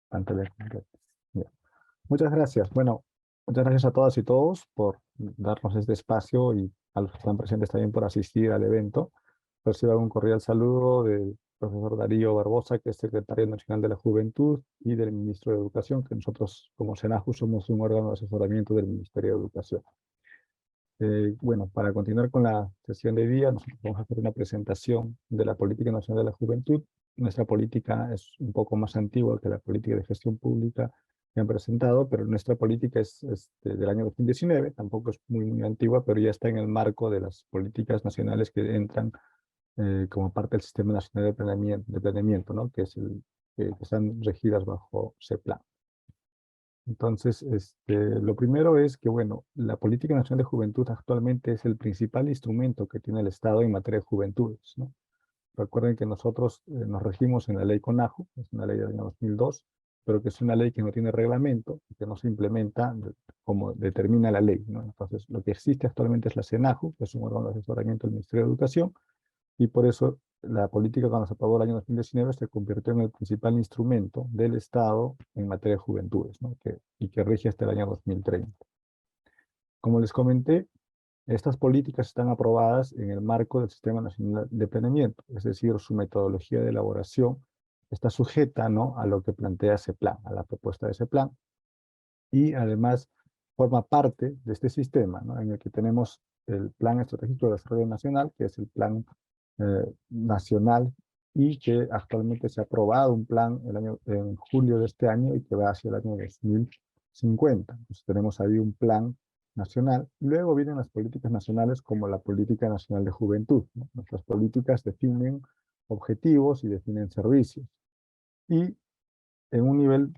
pantalla completa. Ya. Muchas gracias. Bueno, muchas gracias a todas y todos por darnos este espacio y a los que están presentes también por asistir al evento. Reciban un cordial saludo del profesor Darío Barbosa, que es secretario nacional de la Juventud, y del ministro de Educación, que nosotros como SENAJU somos un órgano de asesoramiento del Ministerio de Educación. Bueno, para continuar con la sesión de día, nosotros vamos a hacer una presentación de la Política Nacional de la Juventud. Nuestra política es un poco más antigua que la política de gestión pública que han presentado, pero nuestra política es del año 2019, tampoco es muy antigua, pero ya está en el marco de las políticas nacionales que entran como parte del Sistema Nacional de Planeamiento, ¿no? Que están regidas bajo CEPLAN. Entonces, lo primero es que, bueno, la Política Nacional de Juventud actualmente es el principal instrumento que tiene el Estado en materia de juventudes, ¿no? Recuerden que nosotros nos regimos en la ley CONAJU, es una ley del año 2002, pero que es una ley que no tiene reglamento y que no se implementa como determina la ley, ¿no? Entonces, lo que existe actualmente es la SENAJU, que es un órgano de asesoramiento del Ministerio de Educación, y por eso la política, cuando se aprobó el año 2019, se convirtió en el principal instrumento del Estado en materia de juventudes, ¿no? Y que rige hasta el año 2030. Como les comenté, estas políticas están aprobadas en el marco del Sistema Nacional de Planeamiento, es decir, su metodología de elaboración está sujeta, ¿no?, a lo que plantea ese plan, a la propuesta de ese plan, y además forma parte de este sistema, ¿no?, en el que tenemos el Plan Estratégico de Desarrollo Nacional, que es el plan nacional, y que actualmente se ha aprobado un plan en julio de este año y que va hacia el año 2050. Entonces tenemos ahí un plan nacional. Luego vienen las políticas nacionales como la Política Nacional de Juventud, ¿no? Nuestras políticas definen objetivos y definen servicios. Y en un nivel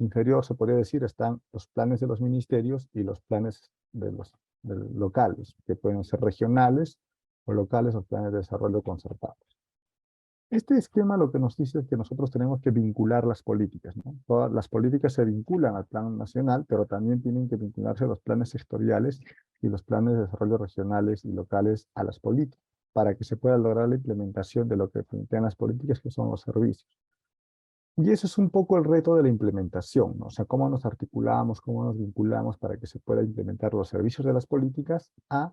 inferior, se podría decir, están los planes de los ministerios y los planes de locales, que pueden ser regionales o locales o planes de desarrollo concertados. Este esquema lo que nos dice es que nosotros tenemos que vincular las políticas, ¿no? Todas las políticas se vinculan al plan nacional, pero también tienen que vincularse a los planes sectoriales y los planes de desarrollo regionales y locales a las políticas, para que se pueda lograr la implementación de lo que plantean las políticas, que son los servicios. Y eso es un poco el reto de la implementación, ¿no? O sea, cómo nos articulamos, cómo nos vinculamos para que se pueda implementar los servicios de las políticas a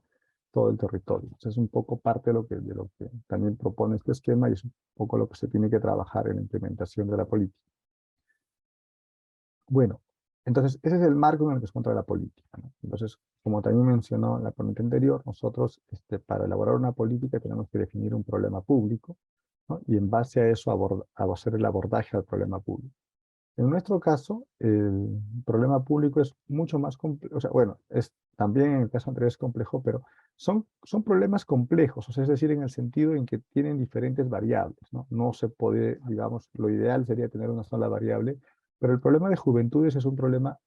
todo el territorio. Eso es un poco parte de lo que también propone este esquema, y es un poco lo que se tiene que trabajar en la implementación de la política. Bueno, entonces ese es el marco en el que se encuentra la política, ¿no? Entonces, como también mencionó la ponente anterior, nosotros para elaborar una política tenemos que definir un problema público, ¿no? Y en base a eso hacer el abordaje al problema público. En nuestro caso, el problema público es mucho más complejo, o sea, bueno, también en el caso anterior es complejo, pero son problemas complejos, o sea, es decir, en el sentido en que tienen diferentes variables, ¿no? No se puede, digamos, lo ideal sería tener una sola variable, pero el problema de juventudes es un problema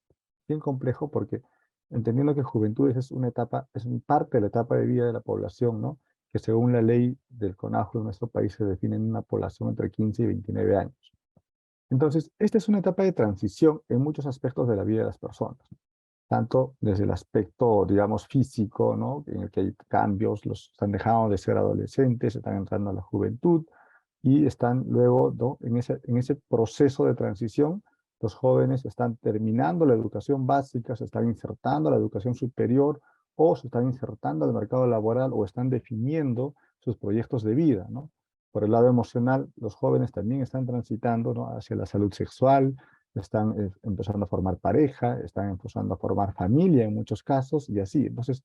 bien complejo porque, entendiendo que juventudes es una etapa, es parte de la etapa de vida de la población, ¿no? Que según la ley del CONAJU en nuestro país se define en una población entre 15 y 29 años. Entonces, esta es una etapa de transición en muchos aspectos de la vida de las personas, tanto desde el aspecto, digamos, físico, ¿no?, en el que hay cambios, están dejando de ser adolescentes, están entrando a la juventud, y están luego, ¿no?, en ese proceso de transición, los jóvenes están terminando la educación básica, se están insertando a la educación superior, o se están insertando al mercado laboral, o están definiendo sus proyectos de vida, ¿no? Por el lado emocional, los jóvenes también están transitando, ¿no?, hacia la salud sexual, están empezando a formar pareja, están empezando a formar familia en muchos casos, y así. Entonces,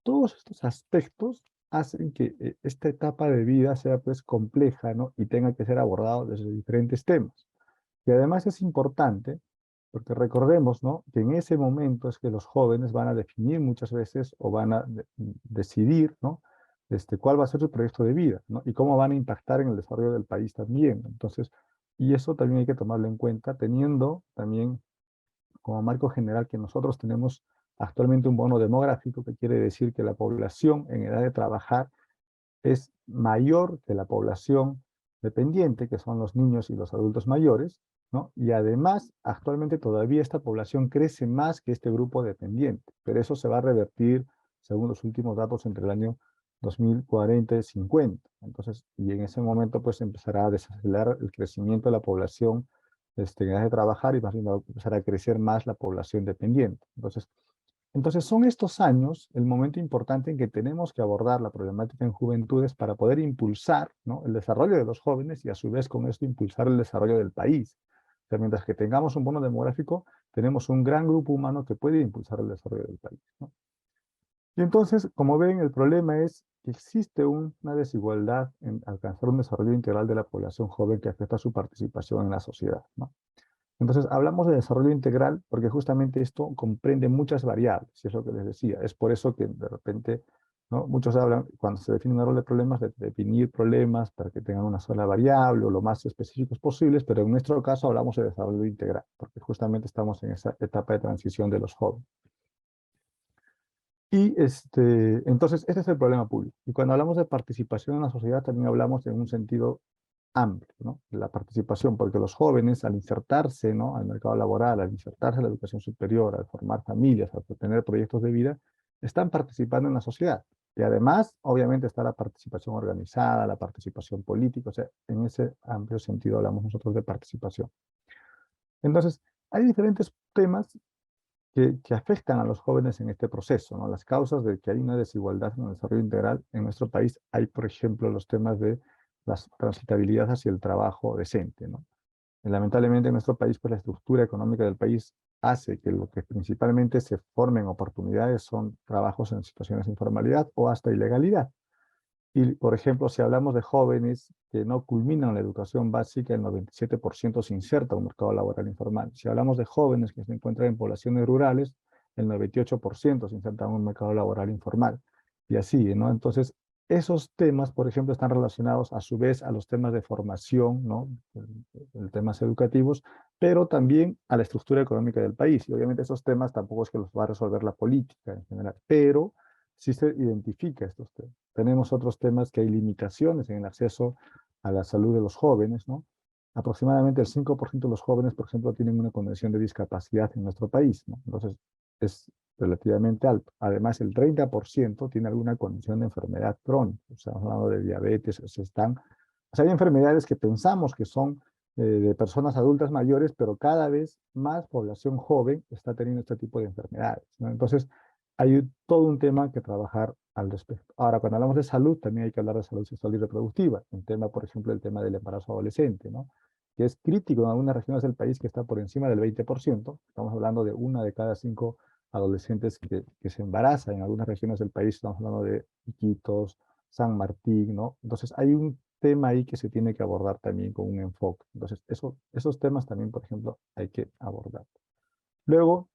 todos estos aspectos hacen que esta etapa de vida sea, pues, compleja, ¿no?, y tenga que ser abordado desde diferentes temas. Y además es importante, porque recordemos, ¿no?, que en ese momento es que los jóvenes van a definir muchas veces, o van a decidir, ¿no?, cuál va a ser su proyecto de vida, ¿no?, y cómo van a impactar en el desarrollo del país también. Entonces, y eso también hay que tomarlo en cuenta, teniendo también como marco general que nosotros tenemos actualmente un bono demográfico, que quiere decir que la población en edad de trabajar es mayor que la población dependiente, que son los niños y los adultos mayores, ¿no? Y además, actualmente todavía esta población crece más que este grupo dependiente, pero eso se va a revertir, según los últimos datos, entre el año 2040 y 50. Entonces, y en ese momento, pues empezará a desacelerar el crecimiento de la población en edad de trabajar y más bien va a empezar a crecer más la población dependiente. Entonces son estos años el momento importante en que tenemos que abordar la problemática en juventudes para poder impulsar, ¿no?, el desarrollo de los jóvenes y a su vez con esto impulsar el desarrollo del país. O sea, mientras que tengamos un bono demográfico, tenemos un gran grupo humano que puede impulsar el desarrollo del país, ¿no? Y entonces, como ven, el problema es que existe una desigualdad en alcanzar un desarrollo integral de la población joven que afecta a su participación en la sociedad, ¿no? Entonces, hablamos de desarrollo integral porque justamente esto comprende muchas variables, y es lo que les decía. Es por eso que de repente, ¿no?, muchos hablan, cuando se define un árbol de problemas, de definir problemas para que tengan una sola variable o lo más específicos posibles, pero en nuestro caso hablamos de desarrollo integral, porque justamente estamos en esa etapa de transición de los jóvenes. Y entonces, ese es el problema público. Y cuando hablamos de participación en la sociedad, también hablamos en un sentido amplio, ¿no?, la participación, porque los jóvenes al insertarse, ¿no?, al mercado laboral, al insertarse en la educación superior, al formar familias, al tener proyectos de vida, están participando en la sociedad. Y además, obviamente, está la participación organizada, la participación política, o sea, en ese amplio sentido hablamos nosotros de participación. Entonces, hay diferentes temas que afectan a los jóvenes en este proceso, ¿no? Las causas de que hay una desigualdad en el desarrollo integral en nuestro país, hay, por ejemplo, los temas de la transitabilidad hacia el trabajo decente, ¿no? Y lamentablemente en nuestro país, pues la estructura económica del país hace que lo que principalmente se formen oportunidades son trabajos en situaciones de informalidad o hasta ilegalidad. Y, por ejemplo, si hablamos de jóvenes que no culminan la educación básica, el 97% se inserta en un mercado laboral informal. Si hablamos de jóvenes que se encuentran en poblaciones rurales, el 98% se inserta en un mercado laboral informal. Y así, ¿no? Entonces, esos temas, por ejemplo, están relacionados a su vez a los temas de formación, ¿no?, temas educativos, pero también a la estructura económica del país. Y obviamente esos temas tampoco es que los va a resolver la política en general, pero sí se identifica estos temas. Tenemos otros temas que hay limitaciones en el acceso a la salud de los jóvenes, ¿no? Aproximadamente el 5% de los jóvenes, por ejemplo, tienen una condición de discapacidad en nuestro país, ¿no? Entonces, es relativamente alto. Además, el 30% tiene alguna condición de enfermedad crónica. Estamos hablando de diabetes, o sea, hay enfermedades que pensamos que son de personas adultas mayores, pero cada vez más población joven está teniendo este tipo de enfermedades, ¿no? Entonces, hay todo un tema que trabajar al respecto. Ahora, cuando hablamos de salud, también hay que hablar de salud sexual y reproductiva. Un tema, por ejemplo, el tema del embarazo adolescente, ¿no?, que es crítico en algunas regiones del país, que está por encima del 20%. Estamos hablando de 1 de cada 5 adolescentes que se embarazan en algunas regiones del país. Estamos hablando de Iquitos, San Martín, ¿no? Entonces, hay un tema ahí que se tiene que abordar también con un enfoque. Entonces, esos temas también, por ejemplo, hay que abordar. Luego,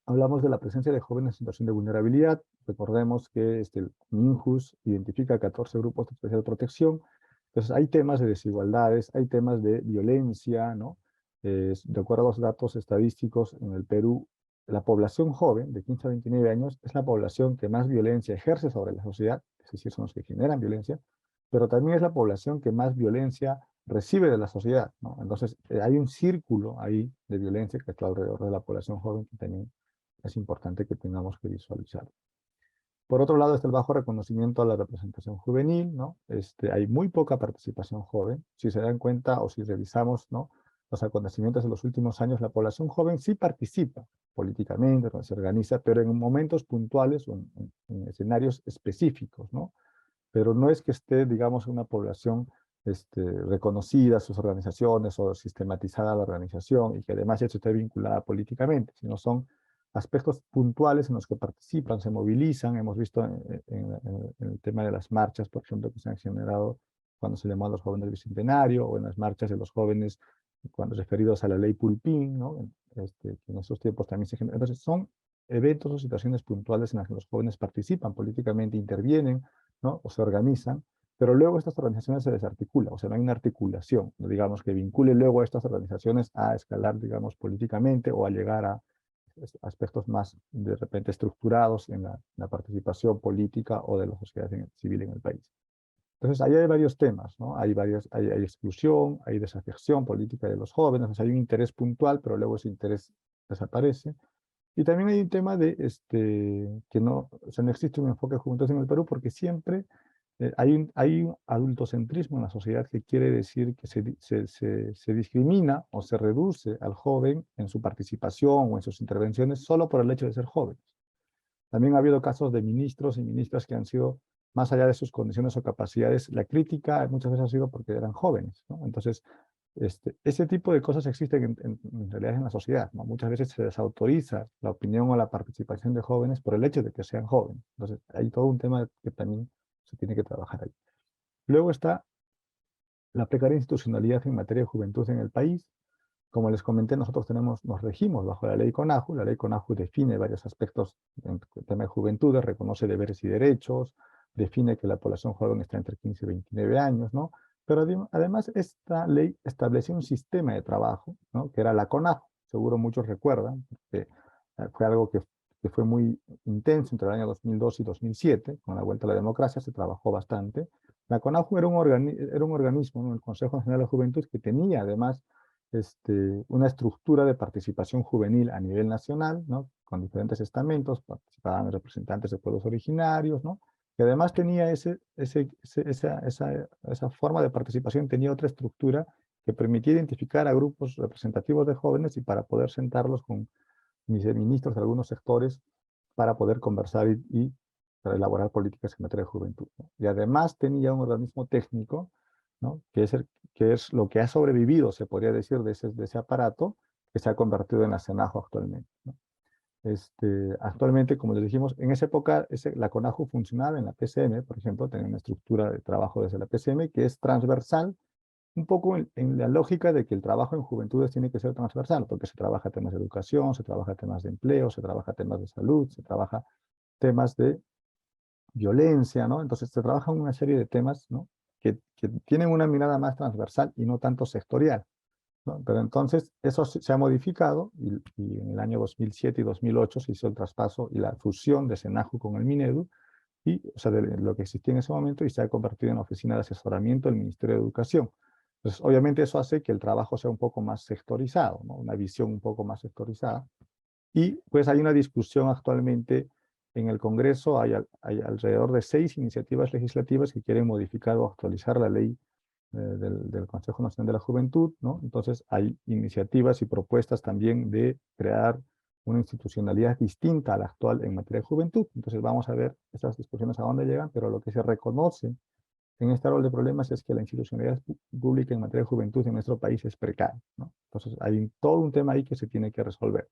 hablamos de la presencia de jóvenes en situación de vulnerabilidad. Recordemos que el MINJUS identifica 14 grupos de especial protección. Entonces, hay temas de desigualdades, hay temas de violencia, ¿no? De acuerdo a los datos estadísticos, en el Perú, la población joven de 15 a 29 años es la población que más violencia ejerce sobre la sociedad, es decir, son los que generan violencia, pero también es la población que más violencia recibe de la sociedad, ¿no? Entonces, hay un círculo ahí de violencia que está alrededor de la población joven que también es importante que tengamos que visualizar. Por otro lado está el bajo reconocimiento a la representación juvenil, ¿no? Hay muy poca participación joven. Si se dan cuenta o si revisamos, ¿no?, los acontecimientos de los últimos años, la población joven sí participa políticamente, se organiza, pero en momentos puntuales o en escenarios específicos, ¿no? Pero no es que esté, digamos, una población reconocida, sus organizaciones o sistematizada la organización y que además eso esté vinculada políticamente, sino son aspectos puntuales en los que participan, se movilizan. Hemos visto en el tema de las marchas, por ejemplo, que se han generado cuando se llamó a los jóvenes del Bicentenario, o en las marchas de los jóvenes cuando referidos a la ley Pulpín, ¿no? Que en esos tiempos también se generan. Entonces son eventos o situaciones puntuales en las que los jóvenes participan políticamente, intervienen, ¿no?, o se organizan, pero luego estas organizaciones se desarticulan, o sea, no hay una articulación, digamos, que vincule luego a estas organizaciones a escalar, digamos, políticamente o a llegar a aspectos más, de repente, estructurados en la participación política o de la sociedad civil en el país. Entonces, ahí hay varios temas, ¿no? Hay exclusión, hay desafección política de los jóvenes, o sea, hay un interés puntual, pero luego ese interés desaparece. Y también hay un tema de que no, o sea, no existe un enfoque de juventud en el Perú porque siempre hay un adultocentrismo en la sociedad que quiere decir que se discrimina o se reduce al joven en su participación o en sus intervenciones solo por el hecho de ser jóvenes. También ha habido casos de ministros y ministras que han sido, más allá de sus condiciones o capacidades, la crítica muchas veces ha sido porque eran jóvenes, ¿no? Entonces, ese tipo de cosas existen en realidad en la sociedad, ¿no? Muchas veces se desautoriza la opinión o la participación de jóvenes por el hecho de que sean jóvenes. Entonces, hay todo un tema que también se tiene que trabajar ahí. Luego está la precaria institucionalidad en materia de juventud en el país. Como les comenté, nosotros nos regimos bajo la ley CONAJU. La ley CONAJU define varios aspectos en el tema de juventud, reconoce deberes y derechos, define que la población joven está entre 15 y 29 años, ¿no? Pero además esta ley estableció un sistema de trabajo, ¿no? Que era la CONAJU. Seguro muchos recuerdan, que fue algo que fue muy intenso entre el año 2002 y 2007. Con la vuelta a la democracia se trabajó bastante. La CONAJU era un organismo, ¿no? El Consejo Nacional de Juventud, que tenía además una estructura de participación juvenil a nivel nacional, ¿no? Con diferentes estamentos, participaban representantes de pueblos originarios, ¿no? Que además tenía esa forma de participación, tenía otra estructura que permitía identificar a grupos representativos de jóvenes y para poder sentarlos con ministros de algunos sectores para poder conversar y para elaborar políticas en materia de juventud, ¿no? Y además tenía un organismo técnico, ¿no? Que es lo que ha sobrevivido, se podría decir, de ese aparato que se ha convertido en la CENAJU actualmente, ¿no? Actualmente, como les dijimos, en esa época la CONAJU funcionaba en la PCM, por ejemplo, tenía una estructura de trabajo desde la PCM que es transversal, un poco en la lógica de que el trabajo en juventudes tiene que ser transversal, porque se trabaja temas de educación, se trabaja temas de empleo, se trabaja temas de salud, se trabaja temas de violencia, ¿no? Entonces se trabajan una serie de temas, ¿no? Que tienen una mirada más transversal y no tanto sectorial, ¿no? Pero entonces eso se ha modificado y en el año 2007 y 2008 se hizo el traspaso y la fusión de SENAJU con el MINEDU, o sea, de lo que existía en ese momento, y se ha convertido en la oficina de asesoramiento del Ministerio de Educación. Entonces, obviamente eso hace que el trabajo sea un poco más sectorizado, ¿no? Una visión un poco más sectorizada. Y pues hay una discusión actualmente en el Congreso, hay alrededor de 6 iniciativas legislativas que quieren modificar o actualizar la ley del Consejo Nacional de la Juventud, ¿no? Entonces hay iniciativas y propuestas también de crear una institucionalidad distinta a la actual en materia de juventud. Entonces vamos a ver esas discusiones a dónde llegan, pero lo que se reconoce en este rol de problemas es que la institucionalidad pública en materia de juventud en nuestro país es precaria, ¿no? Entonces hay todo un tema ahí que se tiene que resolver.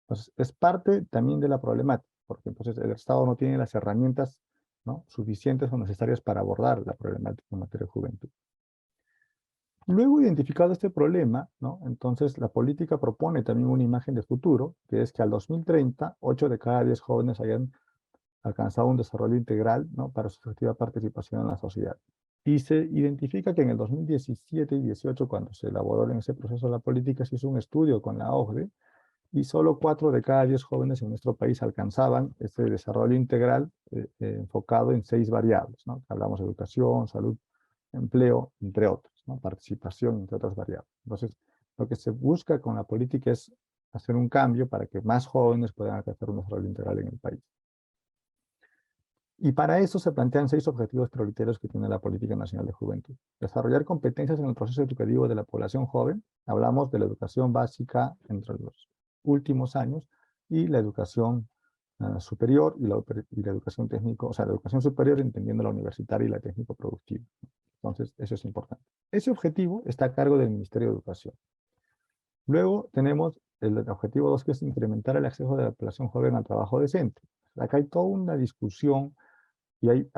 Entonces es parte también de la problemática, porque entonces el Estado no tiene las herramientas, ¿no? suficientes o necesarias para abordar la problemática en materia de juventud. Luego, identificado este problema, ¿no? Entonces la política propone también una imagen de futuro, que es que al 2030, 8 de cada 10 jóvenes hayan alcanzado un desarrollo integral, ¿no? para su efectiva participación en la sociedad. Y se identifica que en el 2017 y 18, cuando se elaboró en ese proceso de la política, se hizo un estudio con la OCDE, y solo 4 de cada 10 jóvenes en nuestro país alcanzaban ese desarrollo integral enfocado en 6 variables, ¿no? Hablamos de educación, salud, empleo, entre otros, ¿no? Participación, entre otras variables. Entonces, lo que se busca con la política es hacer un cambio para que más jóvenes puedan alcanzar un desarrollo integral en el país. Y para eso se plantean 6 objetivos prioritarios que tiene la Política Nacional de Juventud. Desarrollar competencias en el proceso educativo de la población joven. Hablamos de la educación básica entre los últimos años y la educación superior y la educación técnico, o sea, la educación superior entendiendo la universitaria y la técnico productiva. Entonces, eso es importante. Ese objetivo está a cargo del Ministerio de Educación. Luego tenemos el objetivo 2, que es incrementar el acceso de la población joven al trabajo decente. Acá hay toda una discusión y hay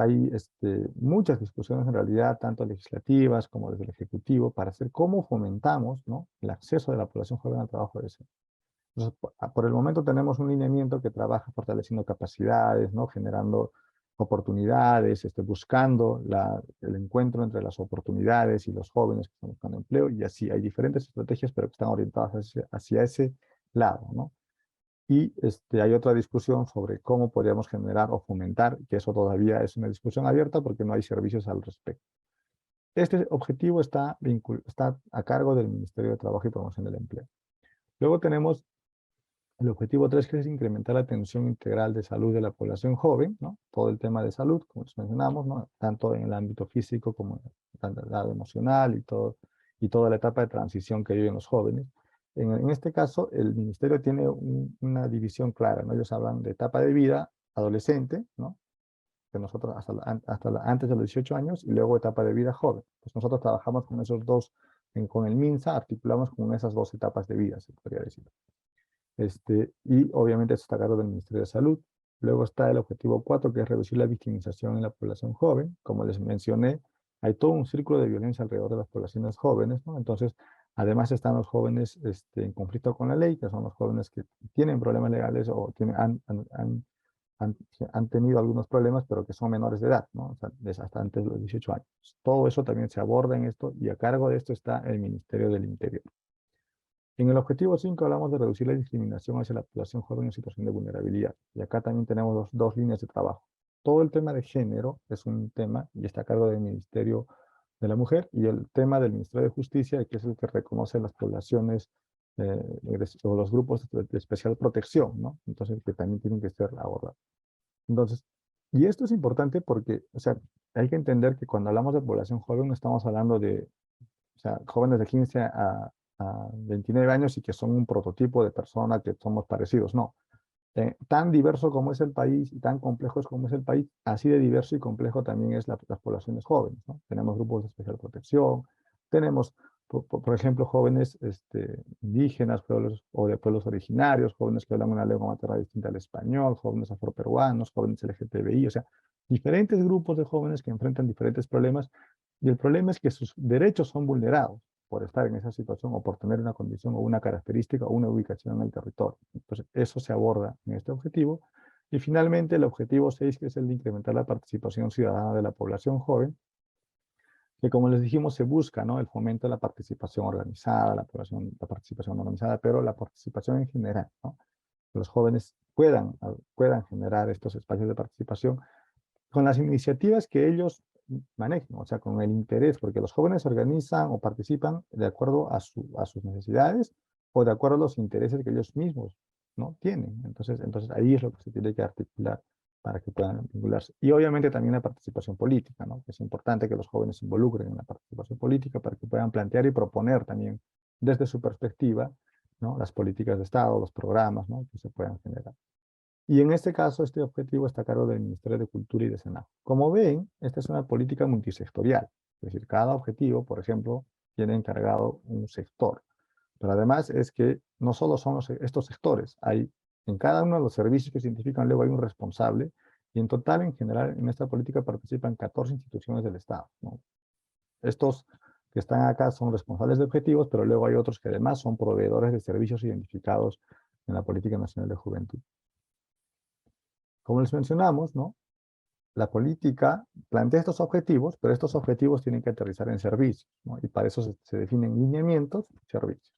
muchas discusiones en realidad, tanto legislativas como desde el Ejecutivo, para hacer cómo fomentamos, ¿no? el acceso de la población joven al trabajo decente. Entonces, por el momento tenemos un lineamiento que trabaja fortaleciendo capacidades, ¿no? generando oportunidades, buscando el encuentro entre las oportunidades y los jóvenes que están buscando empleo, y así hay diferentes estrategias, pero que están orientadas hacia ese lado, ¿no? Y hay otra discusión sobre cómo podríamos generar o fomentar, que eso todavía es una discusión abierta porque no hay servicios al respecto. Este objetivo está a cargo del Ministerio de Trabajo y Promoción del Empleo. Luego tenemos el objetivo 3, que es incrementar la atención integral de salud de la población joven, ¿no? Todo el tema de salud, como les mencionamos, ¿no? Tanto en el ámbito físico como en el lado emocional y toda la etapa de transición que viven los jóvenes. En este caso, el ministerio tiene una división clara, ¿no? Ellos hablan de etapa de vida adolescente, ¿no? Que nosotros antes de los 18 años, y luego etapa de vida joven. Pues nosotros trabajamos con esos dos, con el MINSA articulamos con esas dos etapas de vida, se podría decir. Y obviamente esto está a cargo del Ministerio de Salud. Luego está el objetivo 4, que es reducir la victimización en la población joven. Como les mencioné, hay todo un círculo de violencia alrededor de las poblaciones jóvenes, ¿no? Entonces, además están los jóvenes en conflicto con la ley, que son los jóvenes que tienen problemas legales o han tenido algunos problemas, pero que son menores de edad, ¿no? O sea, hasta antes de los 18 años. Todo eso también se aborda en esto, y a cargo de esto está el Ministerio del Interior. En el objetivo 5 hablamos de reducir la discriminación hacia la población joven en situación de vulnerabilidad. Y acá también tenemos dos líneas de trabajo. Todo el tema de género es un tema y está a cargo del Ministerio de la Mujer, y el tema del Ministerio de Justicia, que es el que reconoce las poblaciones o los grupos de especial protección, ¿no? Entonces, que también tienen que ser abordados. Entonces, y esto es importante porque, o sea, hay que entender que cuando hablamos de población joven no estamos hablando de, o sea, jóvenes de 15 a 29 años y que son un prototipo de persona que somos parecidos, no. Tan diverso como es el país y tan complejo como es el país, así de diverso y complejo también es las poblaciones jóvenes, ¿no? Tenemos grupos de especial protección, tenemos, por ejemplo, jóvenes indígenas, pueblos, o de pueblos originarios, jóvenes que hablan una lengua materna distinta al español, jóvenes afroperuanos, jóvenes LGTBI, o sea, diferentes grupos de jóvenes que enfrentan diferentes problemas, y el problema es que sus derechos son vulnerados por estar en esa situación o por tener una condición o una característica o una ubicación en el territorio. Entonces, eso se aborda en este objetivo. Y finalmente, el objetivo 6, que es el de incrementar la participación ciudadana de la población joven, que como les dijimos, se busca, ¿no? El fomento de la participación organizada, la participación organizada, pero la participación en general, ¿no? Que los jóvenes puedan generar estos espacios de participación con las iniciativas que ellos manejen, o sea, con el interés, porque los jóvenes se organizan o participan de acuerdo a sus necesidades o de acuerdo a los intereses que ellos mismos, ¿no? tienen. Entonces ahí es lo que se tiene que articular para que puedan vincularse. Y obviamente también la participación política, ¿no? Es importante que los jóvenes se involucren en la participación política para que puedan plantear y proponer también desde su perspectiva, ¿no? Las políticas de Estado, los programas, ¿no? que se puedan generar. Y en este caso, este objetivo está a cargo del Ministerio de Cultura y de SENAJO. Como ven, esta es una política multisectorial. Es decir, cada objetivo, por ejemplo, tiene encargado un sector. Pero además es que no solo son estos sectores, en cada uno de los servicios que se identifican luego hay un responsable, y en total, en general, en esta política participan 14 instituciones del Estado, ¿no? Estos que están acá son responsables de objetivos, pero luego hay otros que además son proveedores de servicios identificados en la Política Nacional de Juventud. Como les mencionamos, ¿no? La política plantea estos objetivos, pero estos objetivos tienen que aterrizar en servicios, ¿no? Y para eso se definen lineamientos y servicios.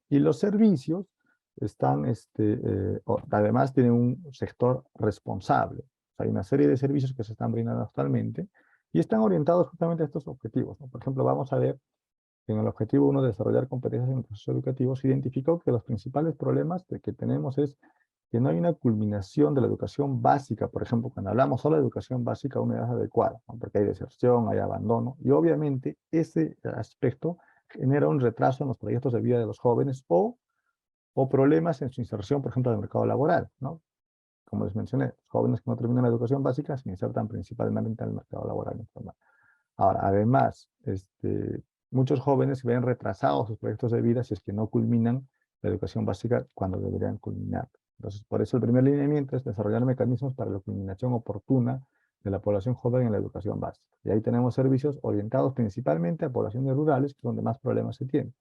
Y los servicios están, además tienen un sector responsable. O sea, hay una serie de servicios que se están brindando actualmente y están orientados justamente a estos objetivos, ¿no? Por ejemplo, vamos a ver que en el objetivo 1, desarrollar competencias en el proceso educativo, se identificó que los principales problemas que tenemos es que no hay una culminación de la educación básica. Por ejemplo, cuando hablamos solo de educación básica a una edad adecuada, ¿no? Porque hay deserción, hay abandono, y obviamente ese aspecto genera un retraso en los proyectos de vida de los jóvenes o problemas en su inserción, por ejemplo, en el mercado laboral, ¿no? Como les mencioné, los jóvenes que no terminan la educación básica se insertan principalmente en el mercado laboral informal. Ahora, además, muchos jóvenes ven retrasados sus proyectos de vida si es que no culminan la educación básica cuando deberían culminar. Entonces, por eso el primer lineamiento es desarrollar mecanismos para la culminación oportuna de la población joven en la educación básica. Y ahí tenemos servicios orientados principalmente a poblaciones rurales, que es donde más problemas se tienen.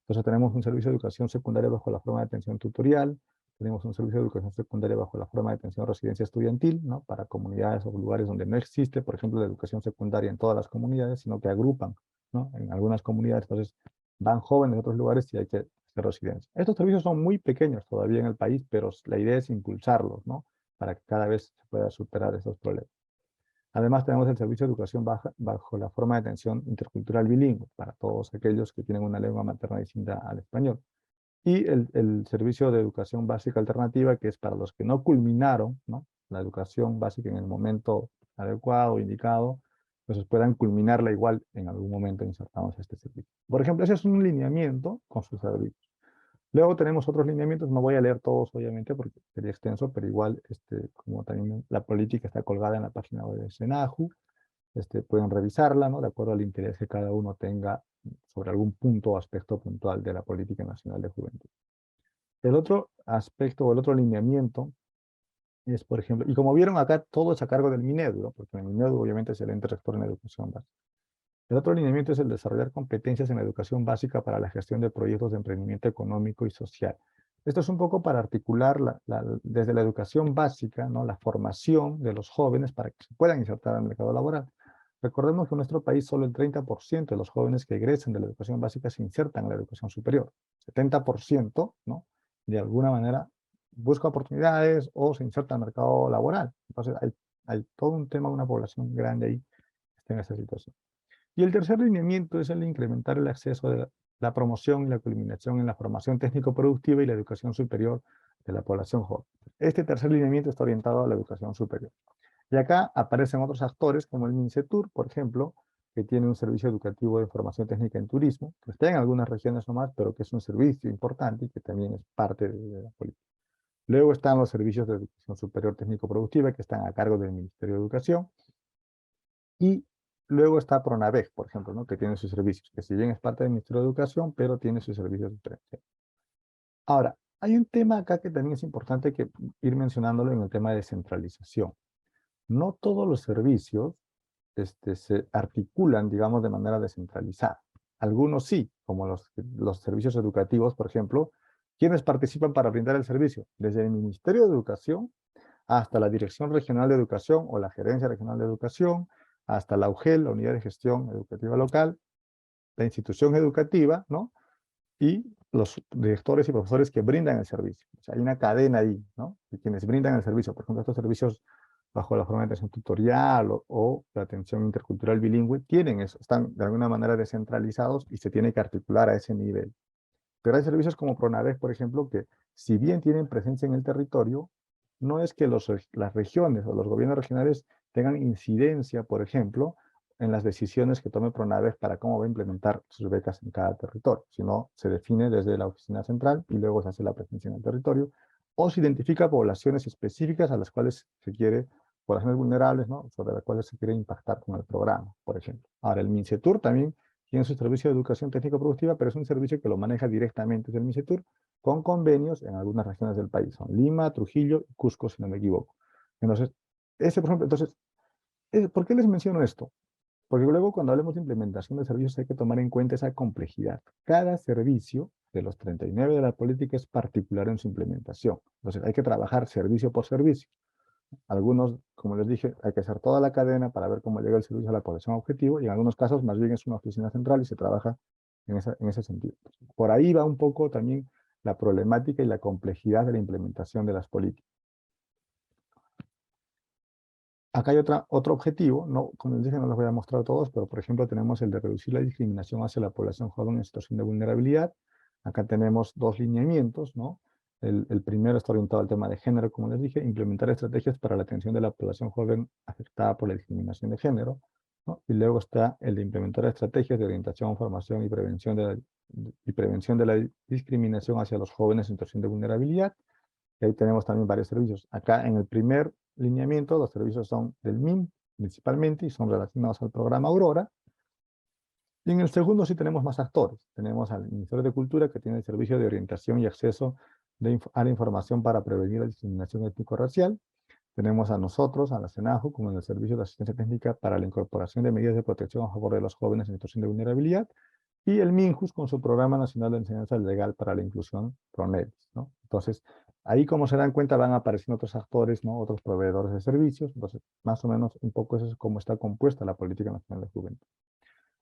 Entonces tenemos un servicio de educación secundaria bajo la forma de atención tutorial, tenemos un servicio de educación secundaria bajo la forma de atención residencia estudiantil, ¿no? Para comunidades o lugares donde no existe, por ejemplo, la educación secundaria en todas las comunidades, sino que agrupan, ¿no? En algunas comunidades, entonces van jóvenes de otros lugares y hay que de residencia. Estos servicios son muy pequeños todavía en el país, pero la idea es impulsarlos, ¿no? Para que cada vez se pueda superar estos problemas. Además, tenemos el servicio de educación bajo la forma de atención intercultural bilingüe, para todos aquellos que tienen una lengua materna distinta al español. Y el servicio de educación básica alternativa, que es para los que no culminaron, ¿no?, la educación básica en el momento adecuado, indicado, entonces puedan culminarla igual en algún momento insertamos este servicio. Por ejemplo, ese es un lineamiento con sus servicios. Luego tenemos otros lineamientos, no voy a leer todos obviamente porque sería extenso, pero igual, como también la política está colgada en la página web de SENAJU, pueden revisarla, ¿no?, de acuerdo al interés que cada uno tenga sobre algún punto o aspecto puntual de la Política Nacional de Juventud. El otro aspecto o el otro lineamiento es, por ejemplo, y como vieron acá, todo es a cargo del MINEDU, ¿no?, porque el MINEDU obviamente es el ente rector en la educación básica. El otro lineamiento es el desarrollar competencias en la educación básica para la gestión de proyectos de emprendimiento económico y social. Esto es un poco para articular desde la educación básica, ¿no?, la formación de los jóvenes para que se puedan insertar en el mercado laboral. Recordemos que en nuestro país solo el 30% de los jóvenes que egresan de la educación básica se insertan en la educación superior. 70%, ¿no?, de alguna manera busca oportunidades o se inserta en el mercado laboral. Entonces hay todo un tema, una población grande ahí que está en esa situación. Y el tercer lineamiento es el de incrementar el acceso de la promoción y la culminación en la formación técnico-productiva y la educación superior de la población joven. Este tercer lineamiento está orientado a la educación superior. Y acá aparecen otros actores como el MINCETUR, por ejemplo, que tiene un servicio educativo de formación técnica en turismo, que está en algunas regiones nomás, pero que es un servicio importante y que también es parte de la política. Luego están los servicios de educación superior técnico-productiva, que están a cargo del Ministerio de Educación. Y luego está PRONAVEG, por ejemplo, ¿no?, que tiene sus servicios, que si bien es parte del Ministerio de Educación, pero tiene sus servicios diferenciados. Ahora, hay un tema acá que también es importante ir mencionándolo en el tema de descentralización. No todos los servicios se articulan, digamos, de manera descentralizada. Algunos sí, como los servicios educativos, por ejemplo. ¿Quiénes participan para brindar el servicio? Desde el Ministerio de Educación hasta la Dirección Regional de Educación o la Gerencia Regional de Educación, hasta la UGEL, la Unidad de Gestión Educativa Local, la institución educativa, ¿no?, y los directores y profesores que brindan el servicio. O sea, hay una cadena ahí, ¿no?, de quienes brindan el servicio. Por ejemplo, estos servicios bajo la forma de atención tutorial o la atención intercultural bilingüe tienen eso, están de alguna manera descentralizados y se tiene que articular a ese nivel. Pero hay servicios como PRONAVEG, por ejemplo, que si bien tienen presencia en el territorio, no es que las regiones o los gobiernos regionales tengan incidencia, por ejemplo, en las decisiones que tome PRONAVEG para cómo va a implementar sus becas en cada territorio, sino se define desde la oficina central y luego se hace la presencia en el territorio, o se identifica poblaciones específicas a las cuales se quiere, poblaciones vulnerables, ¿no?, sobre las cuales se quiere impactar con el programa, por ejemplo. Ahora, el MINCETUR también tiene su servicio de educación técnico-productiva, pero es un servicio que lo maneja directamente desde el MINCETUR con convenios en algunas regiones del país. Son Lima, Trujillo y Cusco, si no me equivoco. Entonces, por ejemplo, ¿por qué les menciono esto? Porque luego cuando hablemos de implementación de servicios hay que tomar en cuenta esa complejidad. Cada servicio de los 39 de la política es particular en su implementación. Entonces hay que trabajar servicio por servicio. Algunos, como les dije, hay que hacer toda la cadena para ver cómo llega el servicio a la población objetivo y en algunos casos más bien es una oficina central y se trabaja en ese sentido. Por ahí va un poco también la problemática y la complejidad de la implementación de las políticas. Acá hay otro objetivo, no, como les dije, no les voy a mostrar todos, pero por ejemplo tenemos el de reducir la discriminación hacia la población joven en situación de vulnerabilidad. Acá tenemos dos lineamientos, ¿no? El primero está orientado al tema de género, como les dije, implementar estrategias para la atención de la población joven afectada por la discriminación de género, ¿no? Y luego está el de implementar estrategias de orientación, formación y prevención de la discriminación hacia los jóvenes en situación de vulnerabilidad. Y ahí tenemos también varios servicios. Acá en el primer lineamiento, los servicios son del MIM principalmente y son relacionados al programa Aurora. Y en el segundo sí tenemos más actores. Tenemos al Ministerio de Cultura, que tiene el servicio de orientación y acceso a la información para prevenir la discriminación étnico-racial. Tenemos a nosotros, a la SENAJU, como en el Servicio de Asistencia Técnica para la incorporación de medidas de protección a favor de los jóvenes en situación de vulnerabilidad. Y el MINJUS con su Programa Nacional de Enseñanza Legal para la Inclusión, PRONELIS, ¿no? Entonces, ahí como se dan cuenta van apareciendo otros actores, ¿no?, otros proveedores de servicios. Entonces, más o menos un poco eso es cómo está compuesta la Política Nacional de Juventud.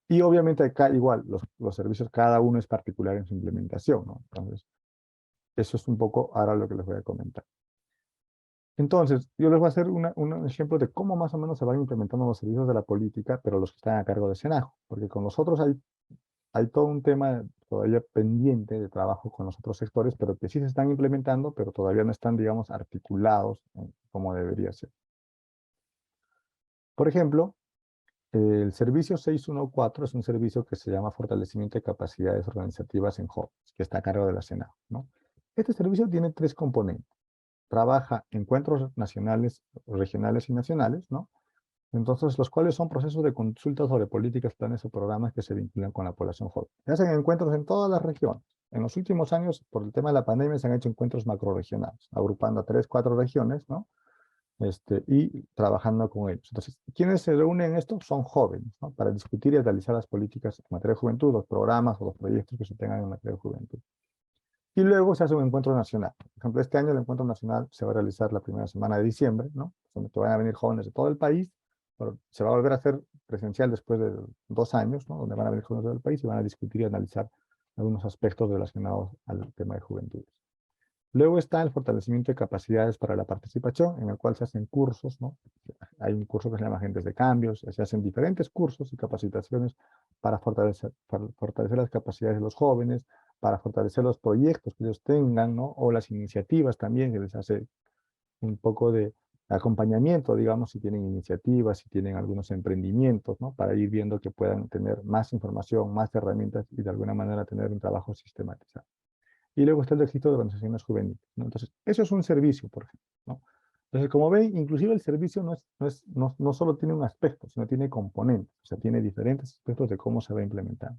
Y obviamente acá igual, los servicios, cada uno es particular en su implementación, ¿no? Entonces, eso es un poco ahora lo que les voy a comentar. Entonces, yo les voy a hacer un ejemplo de cómo más o menos se van implementando los servicios de la política, pero los que están a cargo de SENAJO, porque con nosotros hay todo un tema todavía pendiente de trabajo con los otros sectores, pero que sí se están implementando, pero todavía no están, digamos, articulados como debería ser. Por ejemplo, el servicio 614 es un servicio que se llama Fortalecimiento de Capacidades Organizativas en Jóvenes, que está a cargo de la SENAJO, ¿no? Este servicio tiene tres componentes. Trabaja encuentros nacionales, regionales y nacionales, ¿no? Entonces, los cuales son procesos de consulta sobre políticas, planes o programas que se vinculan con la población joven. Se hacen encuentros en todas las regiones. En los últimos años, por el tema de la pandemia, se han hecho encuentros macrorregionales, agrupando a 3, 4 regiones, ¿no? Y trabajando con ellos. Entonces, ¿quiénes se reúnen en esto? Son jóvenes, ¿no? Para discutir y realizar las políticas en materia de juventud, los programas o los proyectos que se tengan en materia de juventud. Y luego se hace un encuentro nacional. Por ejemplo, este año el encuentro nacional se va a realizar la primera semana de diciembre, ¿no? Donde van a venir jóvenes de todo el país, pero se va a volver a hacer presencial después de 2 años, ¿no? Donde van a venir jóvenes de todo el país y van a discutir y analizar algunos aspectos relacionados al tema de juventud. Luego está el fortalecimiento de capacidades para la participación, en el cual se hacen cursos, ¿no? Hay un curso que se llama Agentes de Cambios, se hacen diferentes cursos y capacitaciones para fortalecer las capacidades de los jóvenes, para fortalecer los proyectos que ellos tengan, ¿no? O las iniciativas también, que les hace un poco de acompañamiento, digamos, si tienen iniciativas, si tienen algunos emprendimientos, ¿no? Para ir viendo que puedan tener más información, más herramientas y de alguna manera tener un trabajo sistematizado. Y luego está el registro de organizaciones juveniles, ¿no? Entonces, eso es un servicio, por ejemplo, ¿no? Entonces, como ven, inclusive el servicio no solo tiene un aspecto, sino tiene componentes, o sea, tiene diferentes aspectos de cómo se va a implementar.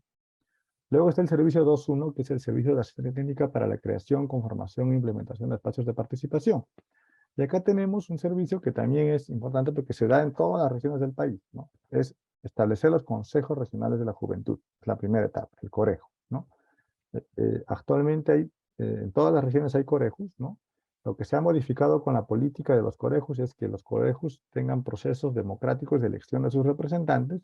Luego está el servicio 2.1, que es el servicio de asistencia técnica para la creación, conformación e implementación de espacios de participación. Y acá tenemos un servicio que también es importante porque se da en todas las regiones del país, ¿no? Es establecer los consejos regionales de la juventud, es la primera etapa, el corejo, ¿no? Actualmente en todas las regiones hay corejos, ¿no? Lo que se ha modificado con la política de los corejos es que los corejos tengan procesos democráticos de elección de sus representantes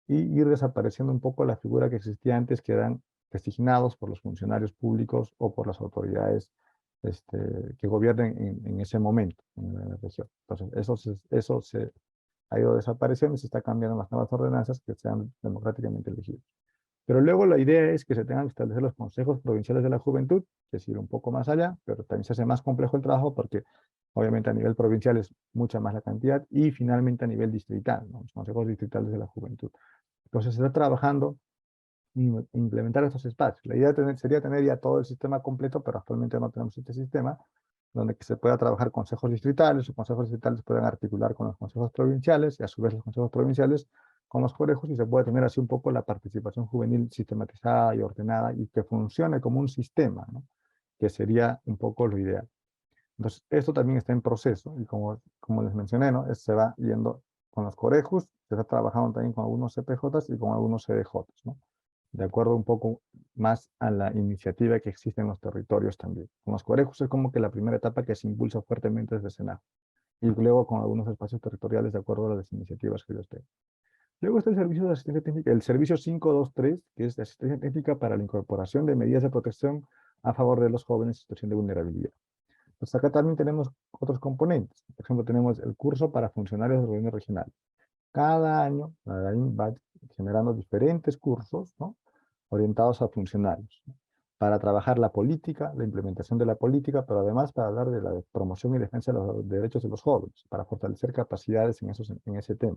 y ir desapareciendo un poco la figura que existía antes, que eran designados por los funcionarios públicos o por las autoridades que gobiernen en ese momento en la región. Entonces, eso se ha ido desapareciendo y se está cambiando en las nuevas ordenanzas que sean democráticamente elegidos. Pero luego la idea es que se tengan que establecer los consejos provinciales de la juventud, que es ir un poco más allá, pero también se hace más complejo el trabajo porque obviamente a nivel provincial es mucha más la cantidad y finalmente a nivel distrital, ¿no? Los consejos distritales de la juventud. Entonces se está trabajando en implementar estos espacios. La idea sería tener ya todo el sistema completo, pero actualmente no tenemos este sistema, donde que se pueda trabajar consejos distritales, los consejos distritales puedan articular con los consejos provinciales y a su vez los consejos provinciales con los corejos y se puede tener así un poco la participación juvenil sistematizada y ordenada y que funcione como un sistema, ¿no? Que sería un poco lo ideal. Entonces, esto también está en proceso y como les mencioné, ¿no? Se va yendo con los corejos, se está trabajando también con algunos CPJs y con algunos CDJs, ¿no? De acuerdo un poco más a la iniciativa que existe en los territorios también. Con los corejos es como que la primera etapa que se impulsa fuertemente desde SENAJO y luego con algunos espacios territoriales de acuerdo a las iniciativas que ellos tengan. Luego está el servicio de asistencia técnica, el servicio 523, que es de asistencia técnica para la incorporación de medidas de protección a favor de los jóvenes en situación de vulnerabilidad. Pues acá también tenemos otros componentes. Por ejemplo, tenemos el curso para funcionarios de gobierno regional. Cada año va generando diferentes cursos, ¿no? Orientados a funcionarios, ¿no? Para trabajar la política, la implementación de la política, pero además para hablar de la promoción y defensa de los derechos de los jóvenes, para fortalecer capacidades en ese tema.